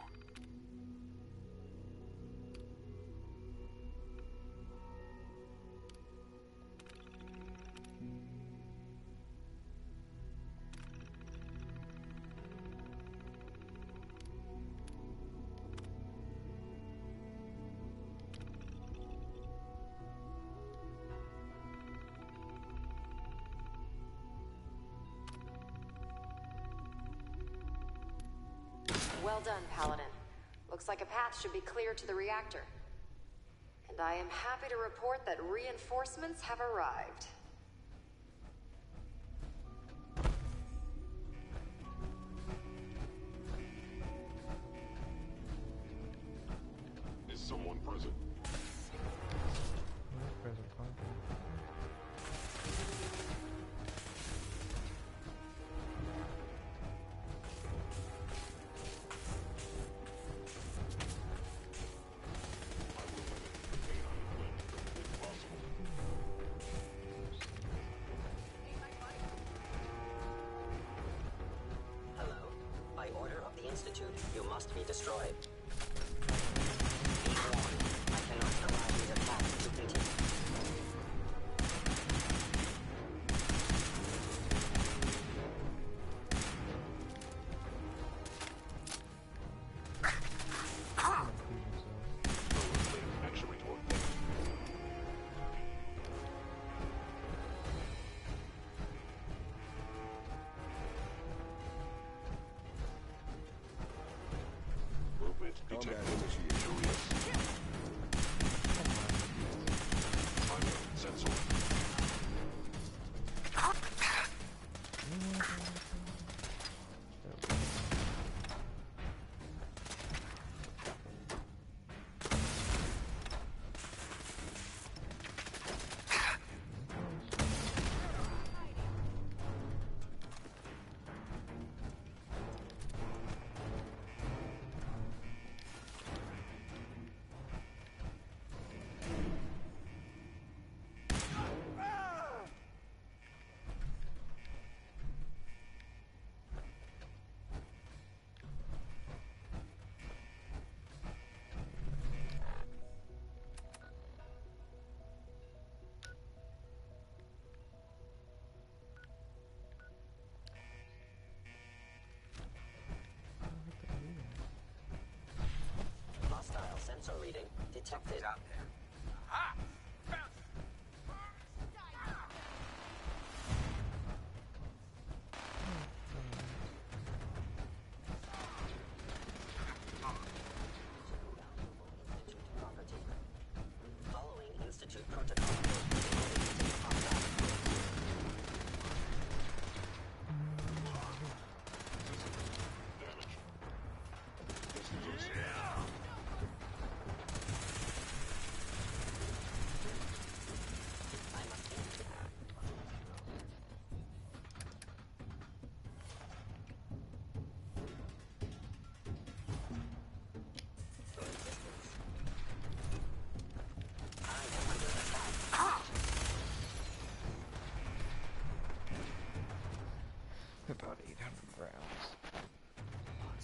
Well done, Paladin. Looks like a path should be clear to the reactor. And I am happy to report that reinforcements have arrived. Is someone present? Present content. Hello. By order of the Institute, you must be destroyed. Be warned, I cannot allow these attacks to continue. Movement detected. Unknown sensor. Hostile sensor reading detected. Out there. Ha! Following Institute protocol.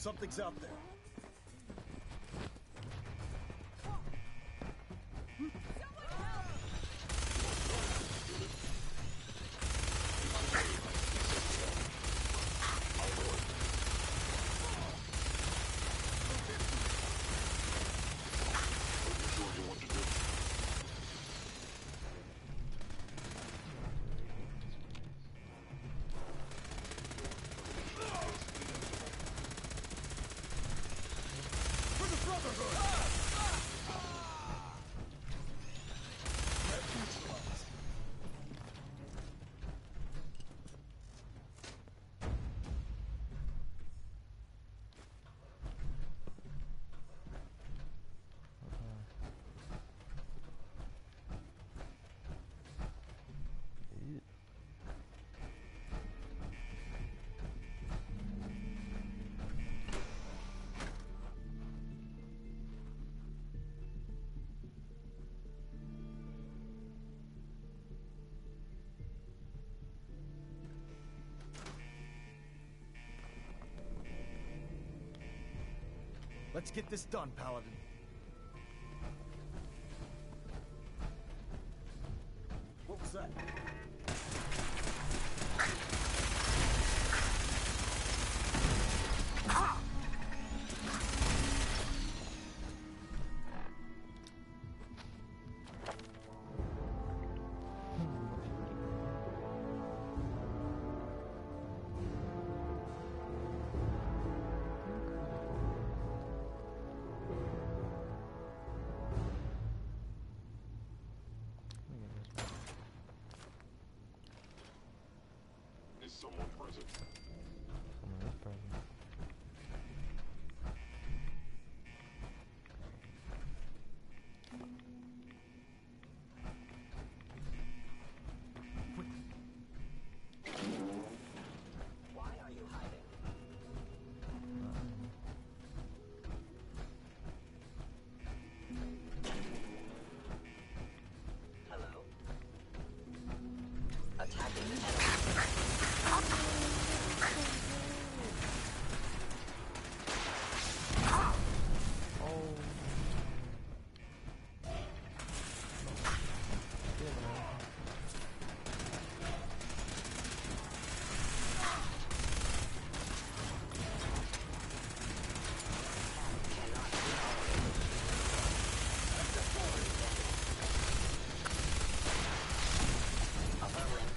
Something's out there. Let's get this done, Paladin. What was that? Someone present. Someone is present. Why are you hiding? Hello? Attacking the enemy.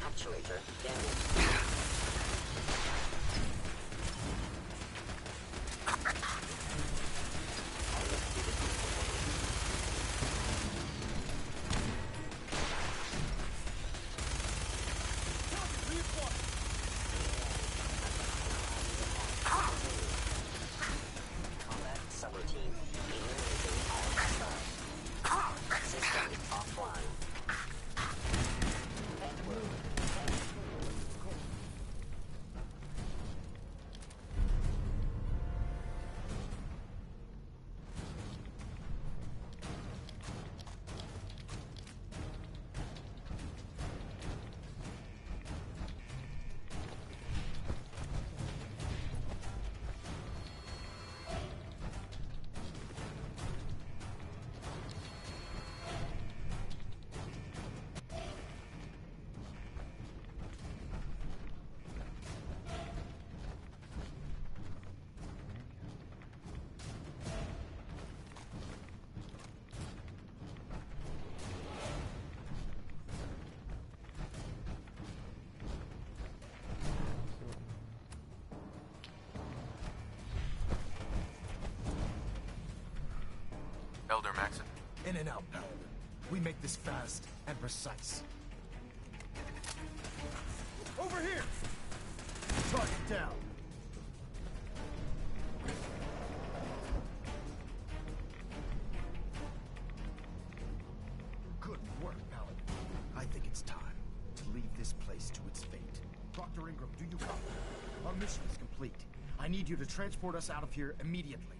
Actuator damaged. Combat subroutine. Eliminating all hostiles. System offline. Elder Maxon. In and out, Paladin. We make this fast and precise. Over here! Target down. Good work, Paladin. I think it's time to leave this place to its fate. Dr. Ingram, do you copy? Our mission is complete. I need you to transport us out of here immediately.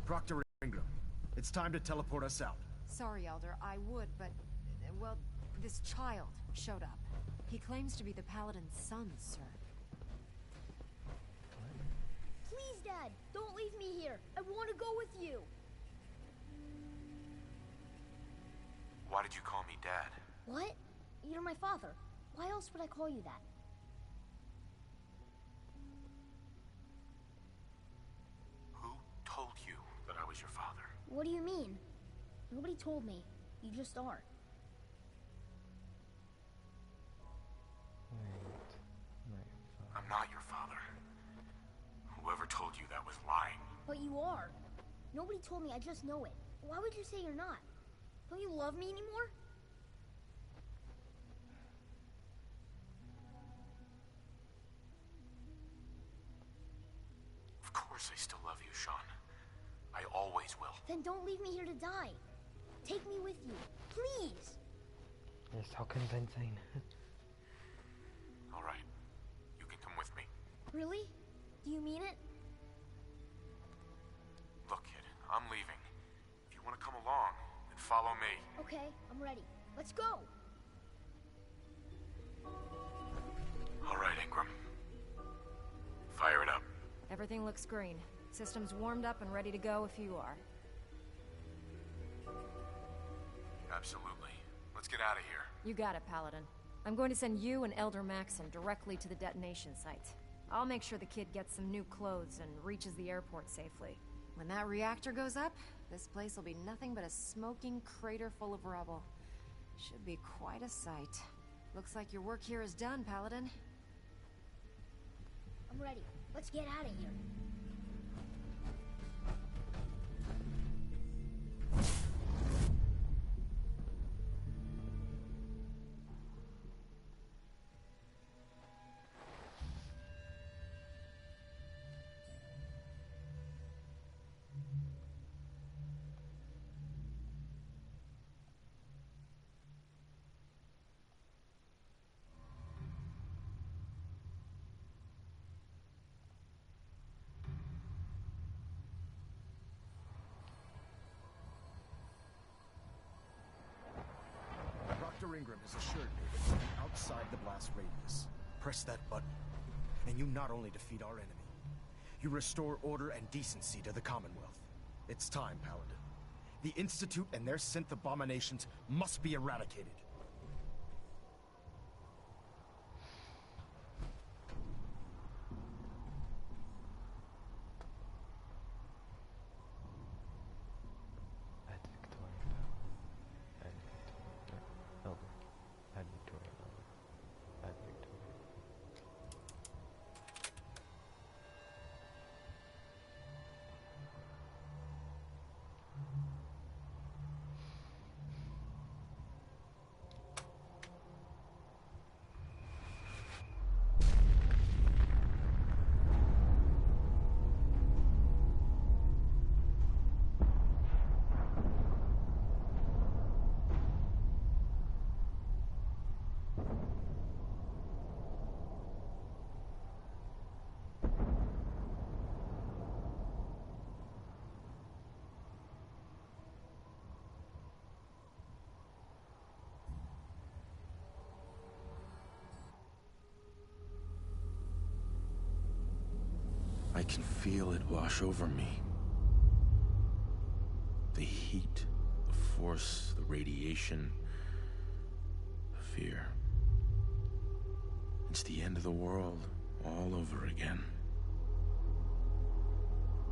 Proctor Ingram, it's time to teleport us out. Sorry, Elder, I would, but... well, this child showed up. He claims to be the Paladin's son, sir. Please, Dad, don't leave me here. I want to go with you. Why did you call me Dad? What? You're my father. Why else would I call you that? Who told you that I was your father? What do you mean? Nobody told me. You just are. I'm not your father. Whoever told you that was lying. But you are. Nobody told me, I just know it. Why would you say you're not? Don't you love me anymore? Of course I still love you, Sean. I always will. Then don't leave me here to die. Take me with you, please. You're so convincing. All right. You can come with me. Really? Do you mean it? Look, kid, I'm leaving. If you want to come along, then follow me. Okay, I'm ready. Let's go. All right, Ingram. Fire it up. Everything looks green. System's warmed up and ready to go if you are. Absolutely. Let's get out of here. You got it, Paladin. I'm going to send you and Elder Maxim directly to the detonation site. I'll make sure the kid gets some new clothes and reaches the airport safely. When that reactor goes up, this place will be nothing but a smoking crater full of rubble. Should be quite a sight. Looks like your work here is done, Paladin. I'm ready. Let's get out of here. Dr. Ingram has assured me that you're outside the blast radius. Press that button, and you not only defeat our enemy, you restore order and decency to the Commonwealth. It's time, Paladin. The Institute and their synth abominations must be eradicated. I can feel it wash over me. The heat, the force, the radiation, the fear. It's the end of the world all over again.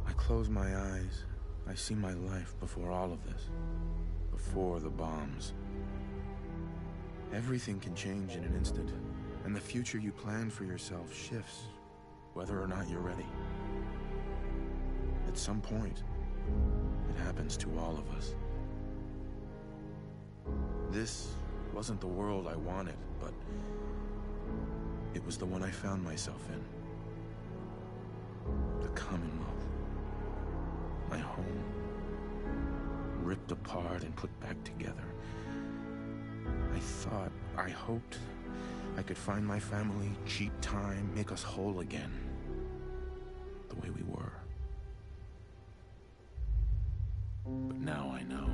I close my eyes. I see my life before all of this. Before the bombs. Everything can change in an instant, and the future you plan for yourself shifts, whether or not you're ready. At some point, it happens to all of us. This wasn't the world I wanted, but it was the one I found myself in. The Commonwealth. My home. Ripped apart and put back together. I hoped I could find my family, cheat time, make us whole again. The way we were. But now I know.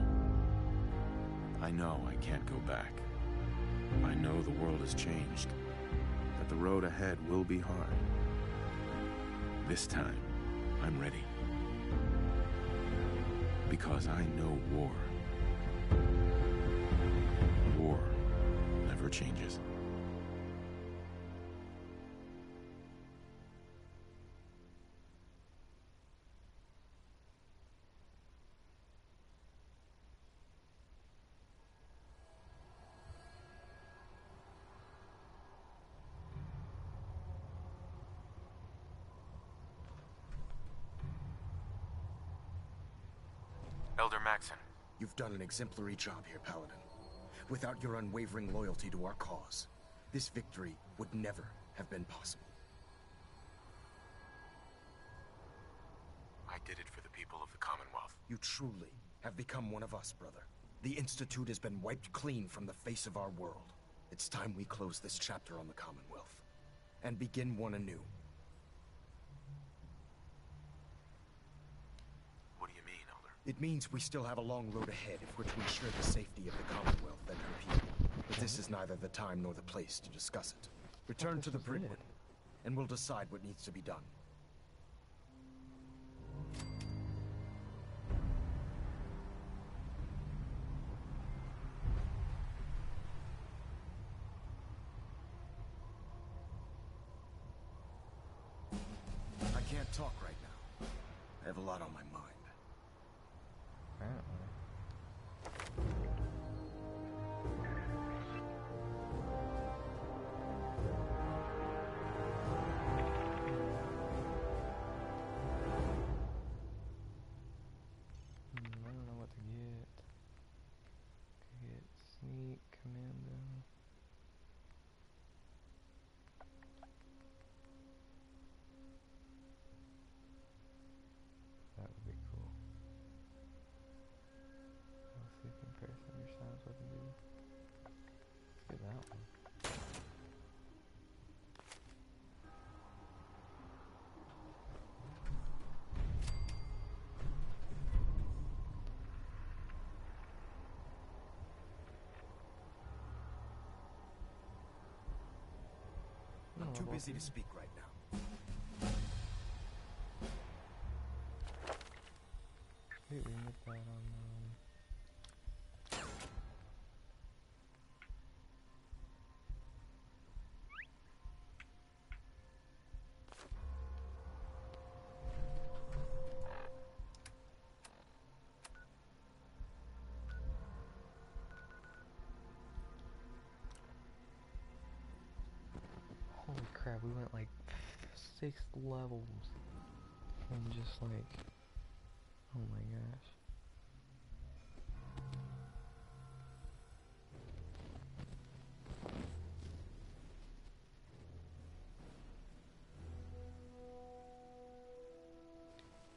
I know I can't go back. I know the world has changed. That the road ahead will be hard. This time, I'm ready. Because I know war. War never changes. Elder Maxson. You've done an exemplary job here, Paladin. Without your unwavering loyalty to our cause, this victory would never have been possible. I did it for the people of the Commonwealth. You truly have become one of us, brother. The Institute has been wiped clean from the face of our world. It's time we close this chapter on the Commonwealth and begin one anew. What do you mean, Elder? It means we still have a long road ahead if we're to ensure the safety of the Commonwealth and her people. But this is neither the time nor the place to discuss it. Return to the Brynwood, and we'll decide what needs to be done. I can't talk right now. I have a lot on my mind. Apparently. I don't know what to get. Could get sneak, commando. That would be cool. Let's see comparison your sounds weapon do. Let's get that one. I'm too busy to speak right now. Wait, we missed that on holy crap, we went like 6 levels and just like, oh my gosh.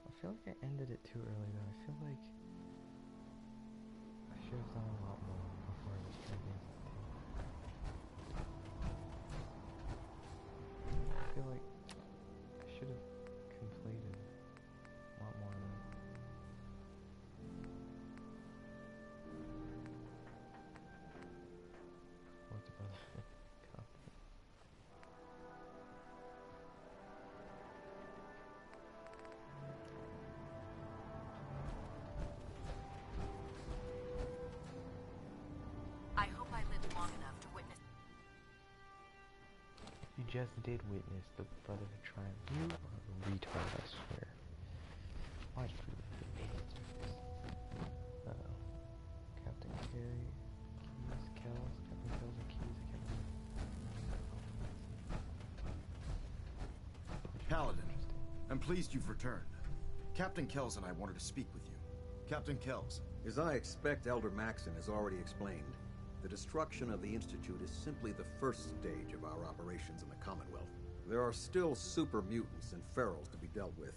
I feel like I ended it too early though. I feel like I should have done a lot more before I was trying to. I feel like I should have completed a lot more of that. What's about I hope I live long enough to witness. You just did witness the Brotherhood triumph. You are a retard, I swear. Why'd you do that? Uh-oh. Captain Carey, Keys, Kells. Captain Kells or Keys? Paladin, I'm pleased you've returned. Captain Kells and I wanted to speak with you. Captain Kells. As I expect Elder Maxson has already explained, the destruction of the Institute is simply the first stage of our operations in the Commonwealth. There are still super mutants and ferals to be dealt with,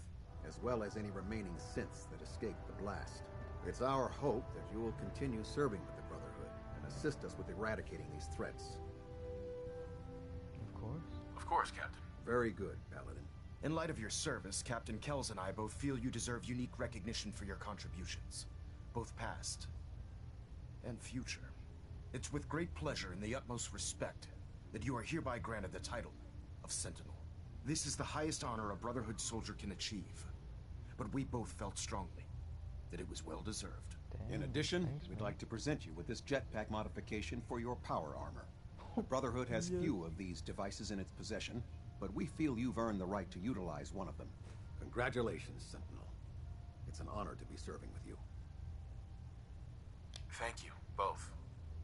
as well as any remaining synths that escaped the blast. It's our hope that you will continue serving with the Brotherhood and assist us with eradicating these threats. Of course. Of course, Captain. Very good, Paladin. In light of your service, Captain Kells and I both feel you deserve unique recognition for your contributions. both past and future. It's with great pleasure and the utmost respect that you are hereby granted the title of Sentinel. This is the highest honor a Brotherhood soldier can achieve, but we both felt strongly that it was well-deserved. In addition, we'd like to present you with this jetpack modification for your power armor. The Brotherhood has few of these devices in its possession, but we feel you've earned the right to utilize one of them. Congratulations, Sentinel. It's an honor to be serving with you. Thank you, both.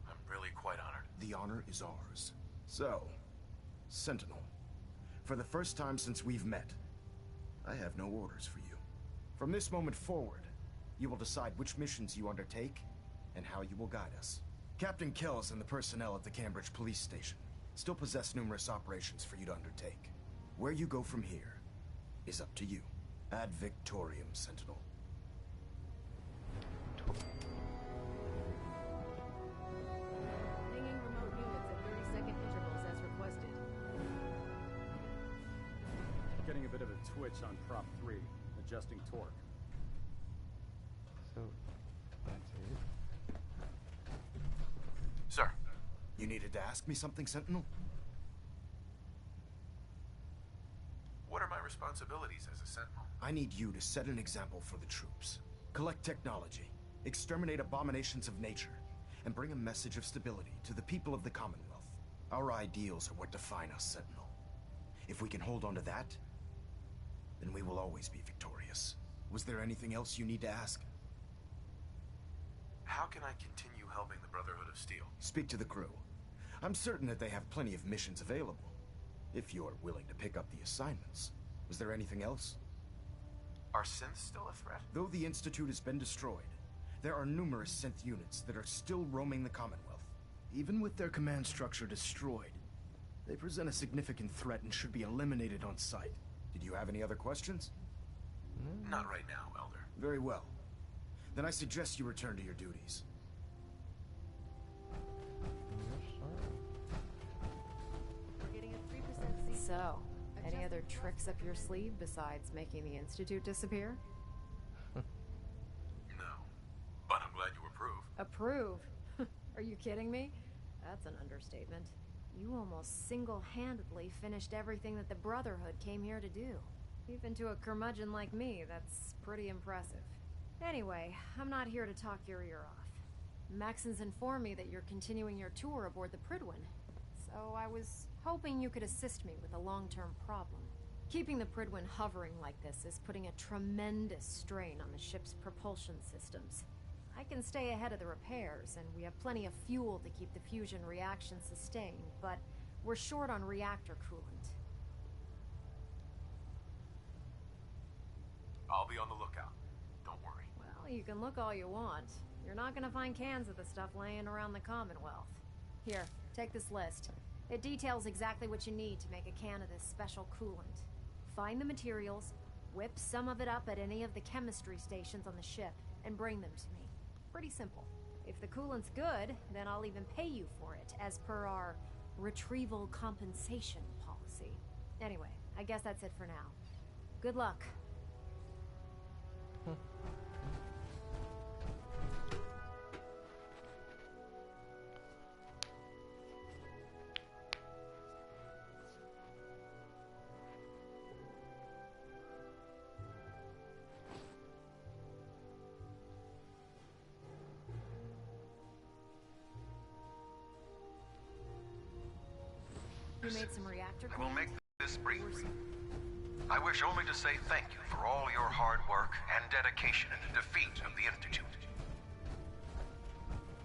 I'm really quite honored. The honor is ours. So, Sentinel, for the first time since we've met, I have no orders for you. From this moment forward, you will decide which missions you undertake and how you will guide us. Captain Kells and the personnel at the Cambridge Police Station still possess numerous operations for you to undertake. Where you go from here is up to you. Ad Victorium, Sentinel. Pinging remote units at 30-second intervals as requested. Getting a bit of a twitch on prop 3, adjusting torque. So, that's it. Sir. You needed to ask me something, Sentinel? What are my responsibilities as a Sentinel? I need you to set an example for the troops. Collect technology, exterminate abominations of nature, and bring a message of stability to the people of the Commonwealth. Our ideals are what define us, Sentinel. If we can hold on to that, then we will always be victorious. Was there anything else you need to ask? How can I continue helping the Brotherhood of Steel? Speak to the crew. I'm certain that they have plenty of missions available, if you're willing to pick up the assignments. Was there anything else? Are synths still a threat? Though the Institute has been destroyed, there are numerous synth units that are still roaming the Commonwealth. Even with their command structure destroyed, they present a significant threat and should be eliminated on sight. Did you have any other questions? Not right now, Elder. Very well. Then I suggest you return to your duties. We're getting a 3% So, any other tricks up your sleeve besides making the Institute disappear? No. But I'm glad you approve. Approve? Are you kidding me? That's an understatement. You almost single-handedly finished everything that the Brotherhood came here to do. Even to a curmudgeon like me, that's pretty impressive. Anyway, I'm not here to talk your ear off. Maxon's informed me that you're continuing your tour aboard the Prydwen, so I was hoping you could assist me with a long-term problem. Keeping the Prydwen hovering like this is putting a tremendous strain on the ship's propulsion systems. I can stay ahead of the repairs, and we have plenty of fuel to keep the fusion reaction sustained, but we're short on reactor coolant. I'll be on the lookout. Don't worry. Well, you can look all you want. You're not gonna find cans of the stuff laying around the Commonwealth. Here, take this list. It details exactly what you need to make a can of this special coolant. Find the materials, whip some of it up at any of the chemistry stations on the ship, and bring them to me. Pretty simple. If the coolant's good, then I'll even pay you for it, as per our retrieval compensation policy. Anyway, I guess that's it for now. Good luck. You made some reactor I will coolant? make this brief. I wish only to say thank you for all your hard work and dedication in the defeat of the Institute.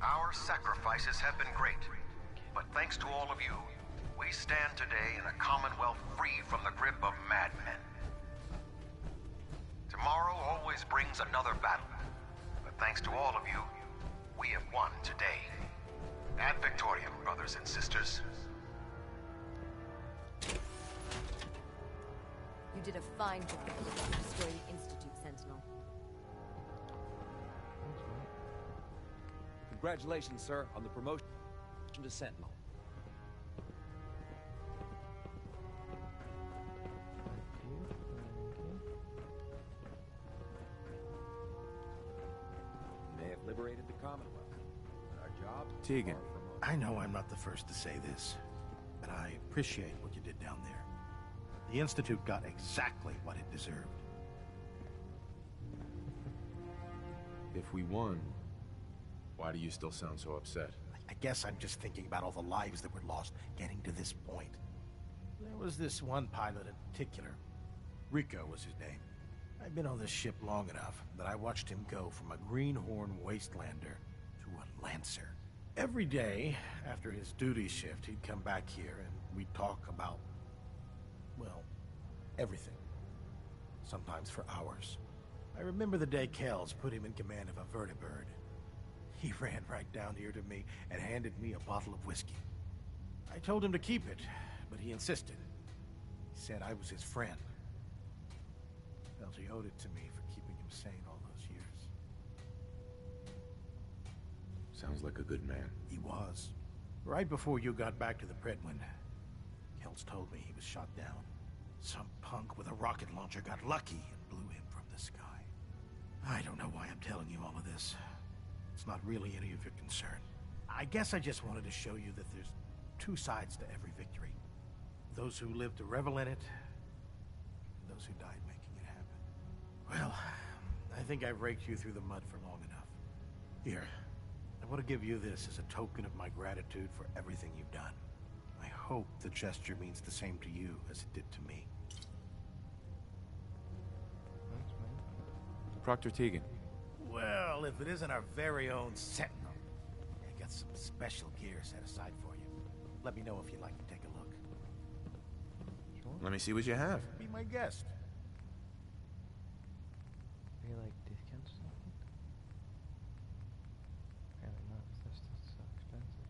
Our sacrifices have been great, but thanks to all of you, we stand today in a Commonwealth free from the grip of madmen. Tomorrow always brings another battle, but thanks to all of you, we have won today. Ad Victoriam, brothers and sisters. You did a fine job to destroy the Institute, Sentinel. Congratulations, sir, on the promotion to Sentinel. May have Tegan. I know I'm not the first to say this, but I appreciate what you did down there. The Institute got exactly what it deserved. If we won, why do you still sound so upset? I guess I'm just thinking about all the lives that were lost getting to this point. There was this one pilot in particular. Rico was his name. I've been on this ship long enough that I watched him go from a greenhorn wastelander to a Lancer. Every day, after his duty shift, he'd come back here and we'd talk about, well, everything. Sometimes for hours. I remember the day Kells put him in command of a vertibird. He ran right down here to me and handed me a bottle of whiskey. I told him to keep it, but he insisted. He said I was his friend. Felt he owed it to me for keeping him sane all those years. Sounds like a good man. He was. Right before you got back to the Predwin, Kells told me he was shot down. Some punk with a rocket launcher got lucky and blew him from the sky. I don't know why I'm telling you all of this. It's not really any of your concern. I guess I just wanted to show you that there's two sides to every victory. Those who live to revel in it, and those who died making it happen. Well, I think I've raked you through the mud for long enough. Here, I want to give you this as a token of my gratitude for everything you've done. I hope the gesture means the same to you as it did to me. Proctor Tegan. Well, if it isn't our very own Sentinel, I got some special gear set aside for you. Let me know if you'd like to take a look. Sure. Let me see what you have. Be my guest. Are you like discounts or something? Apparently not, because they're still so expensive.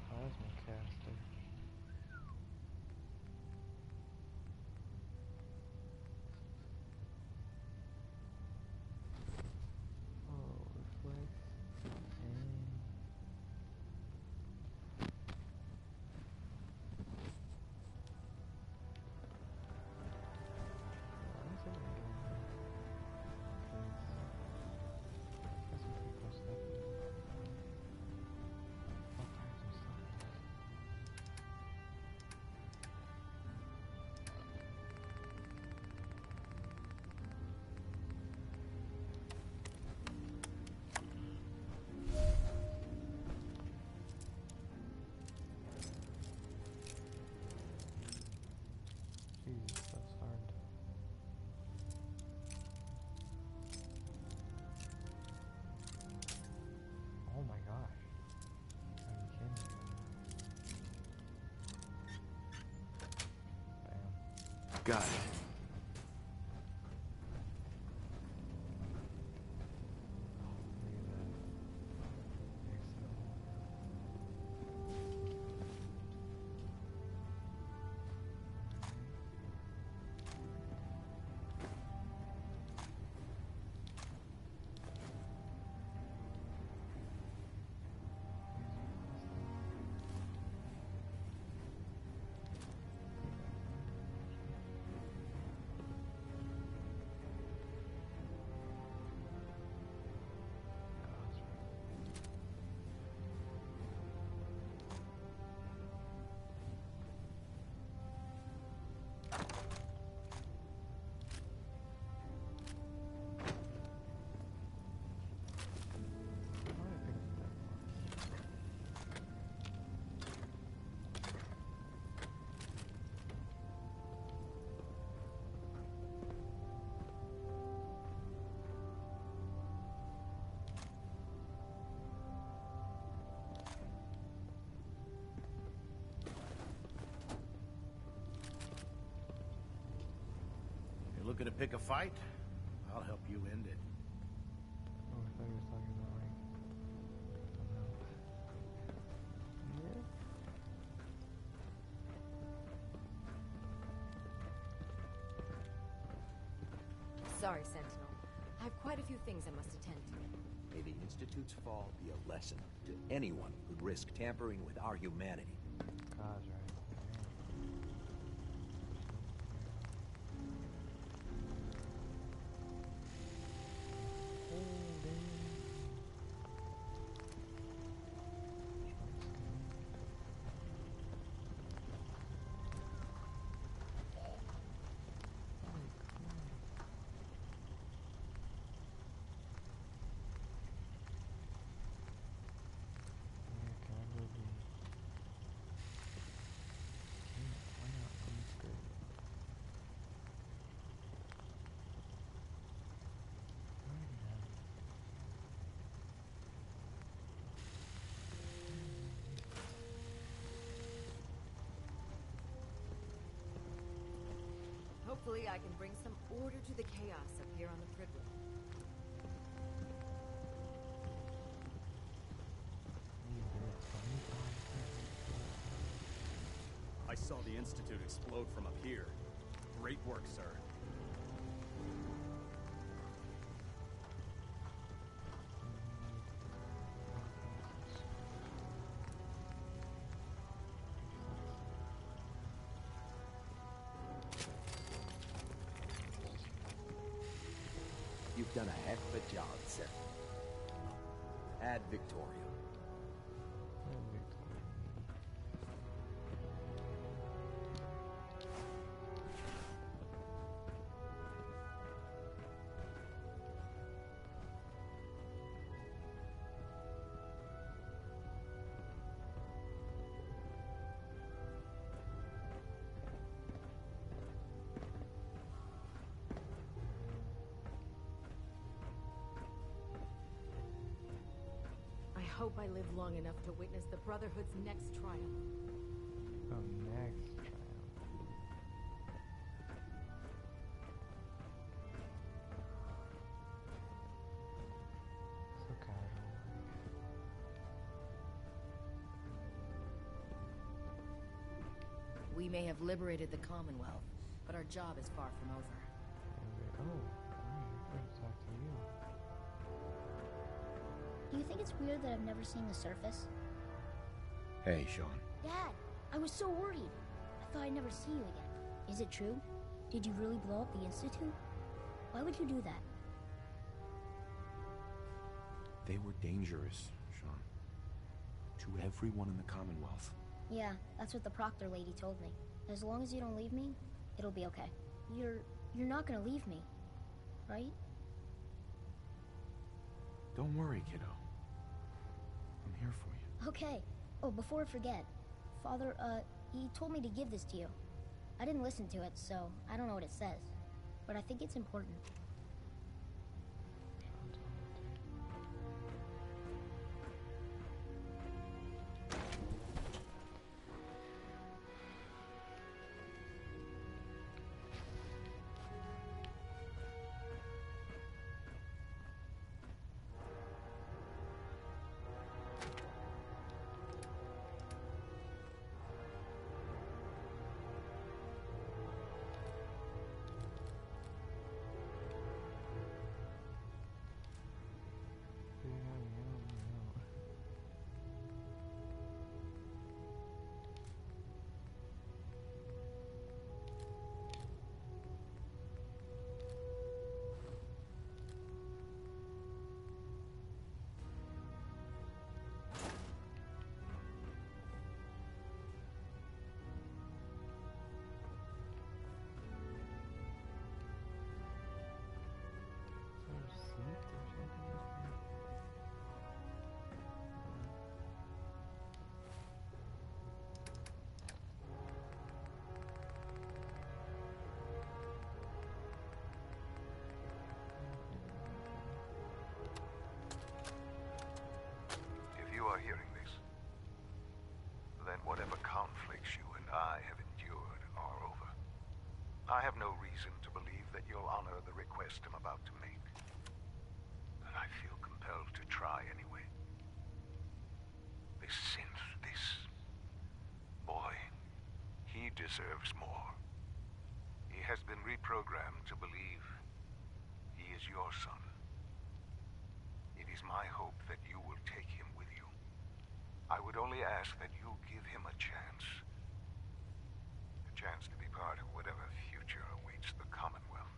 Plasma caster. Oh, reflect and why is it not doing that? That's some pretty cool stuff. All kinds of stuff. Jesus, that's hard. Oh my gosh. Are you kidding me? Bam. Got it. Look at that. Excellent. You're looking to pick a fight? I'll help you end it. Oh, I thought he was talking about like somehow. Yeah. Sorry, Sentinel. I have quite a few things I must attend to. May the Institute's fall be a lesson to anyone who'd risk tampering with our humanity. God's right. Hopefully I can bring some order to the chaos up here on the Pridwood. I saw the Institute explode from up here. Great work, sir. You've done a heck of a job, sir. Ad Victoriam. I hope I live long enough to witness the Brotherhood's next triumph. Oh, next triumph. So casual. We may have liberated the Commonwealth, but our job is far from over. Oh, I'm going to talk to you. Do you think it's weird that I've never seen the surface? Hey, Sean. Dad, I was so worried. I thought I'd never see you again. Is it true? Did you really blow up the Institute? Why would you do that? They were dangerous, Sean. To everyone in the Commonwealth. Yeah, that's what the Proctor lady told me. As long as you don't leave me, it'll be okay. You're not gonna leave me, right? Don't worry, kiddo. I'm here for you. Okay. Oh, before I forget, Father, he told me to give this to you. I didn't listen to it, so I don't know what it says. But I think it's important. If you are hearing this, then whatever conflicts you and I have endured are over. I have no reason to believe that you'll honor the request I'm about to make. But I feel compelled to try anyway. This synth, this boy, he deserves more. He has been reprogrammed to believe he is your son. If is my hope that you will take him with you. I would only ask that you give him a chance. A chance to be part of whatever future awaits the Commonwealth.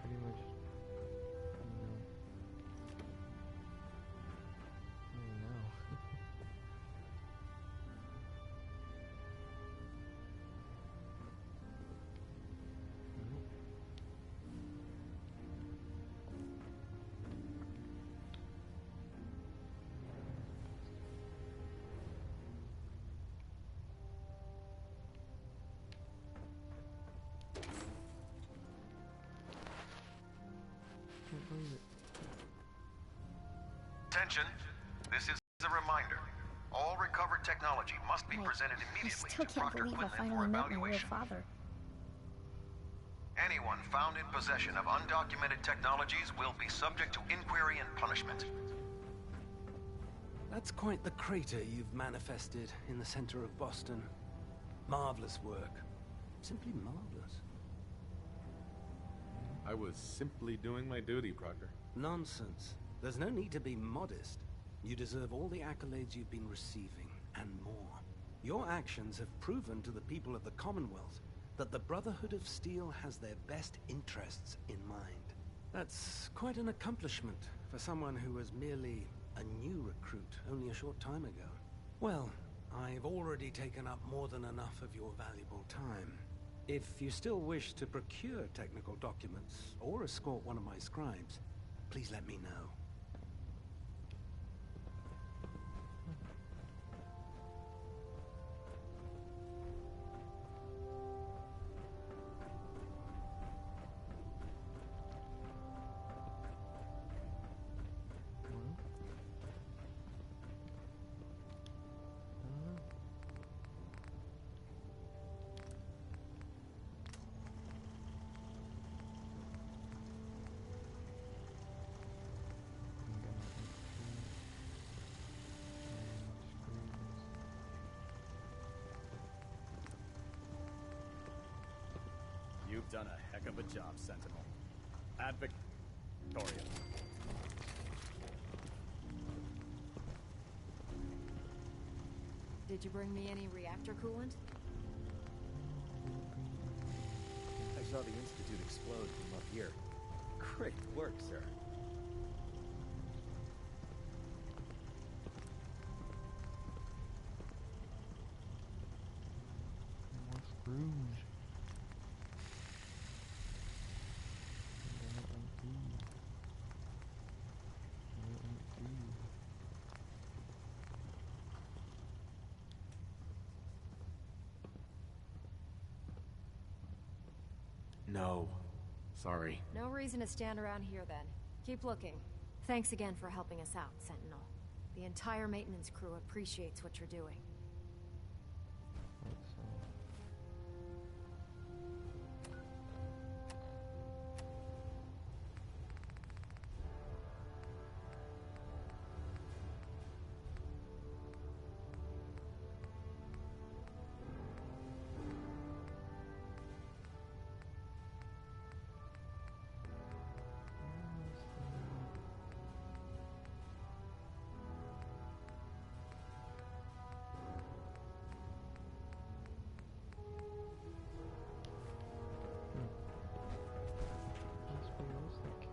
Pretty much, can't believe it. Attention, this is a reminder. All recovered technology must be presented I immediately still to can't Procter believe I Quinlan finally for met my real evaluation. father. Anyone found in possession of undocumented technologies will be subject to inquiry and punishment. That's quite the crater you've manifested in the center of Boston. Marvelous work. Simply marvelous. I was simply doing my duty, Proctor. Nonsense. There's no need to be modest. You deserve all the accolades you've been receiving, and more. Your actions have proven to the people of the Commonwealth that the Brotherhood of Steel has their best interests in mind. That's quite an accomplishment for someone who was merely a new recruit only a short time ago. Well, I've already taken up more than enough of your valuable time. If you still wish to procure technical documents or escort one of my scribes, please let me know. You've done a heck of a job, Sentinel. Ad Victoria. Did you bring me any reactor coolant? I saw the Institute explode from up here. Great work, sir. More Scrooge. No. Sorry. No reason to stand around here then. Keep looking. Thanks again for helping us out, Sentinel. The entire maintenance crew appreciates what you're doing.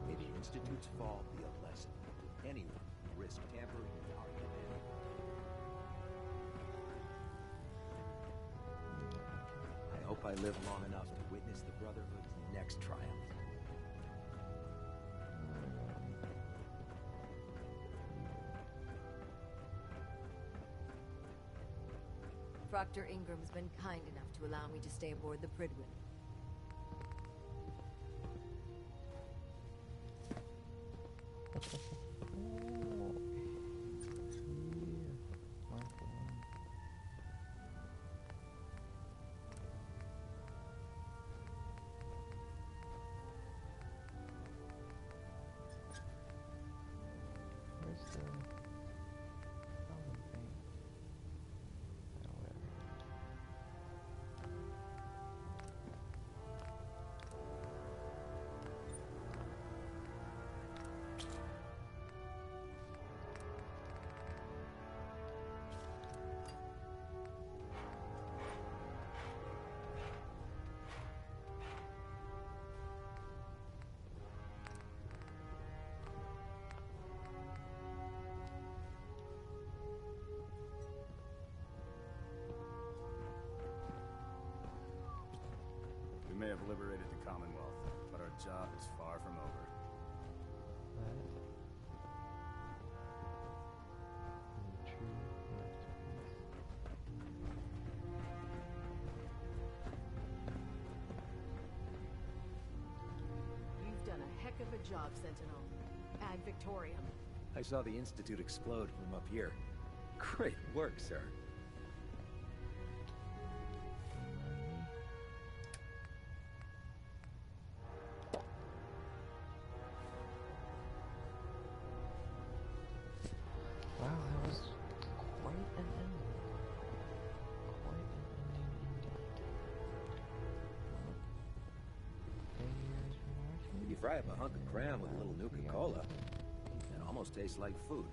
May the Institute's fall be a lesson to anyone who risked tampering with our humanity. I hope I live long enough to witness the Brotherhood's next triumph. Proctor Ingram's been kind enough to allow me to stay aboard the Prydwen. We may have liberated the Commonwealth, but our job is far from over. You've done a heck of a job, Sentinel. Ad Victoriam. I saw the Institute explode from up here. Great work, sir. Wow, that was quite an ending. Quite an ending indeed. You fry up a hunk of cram with a little Nuka-Cola, it almost tastes like food.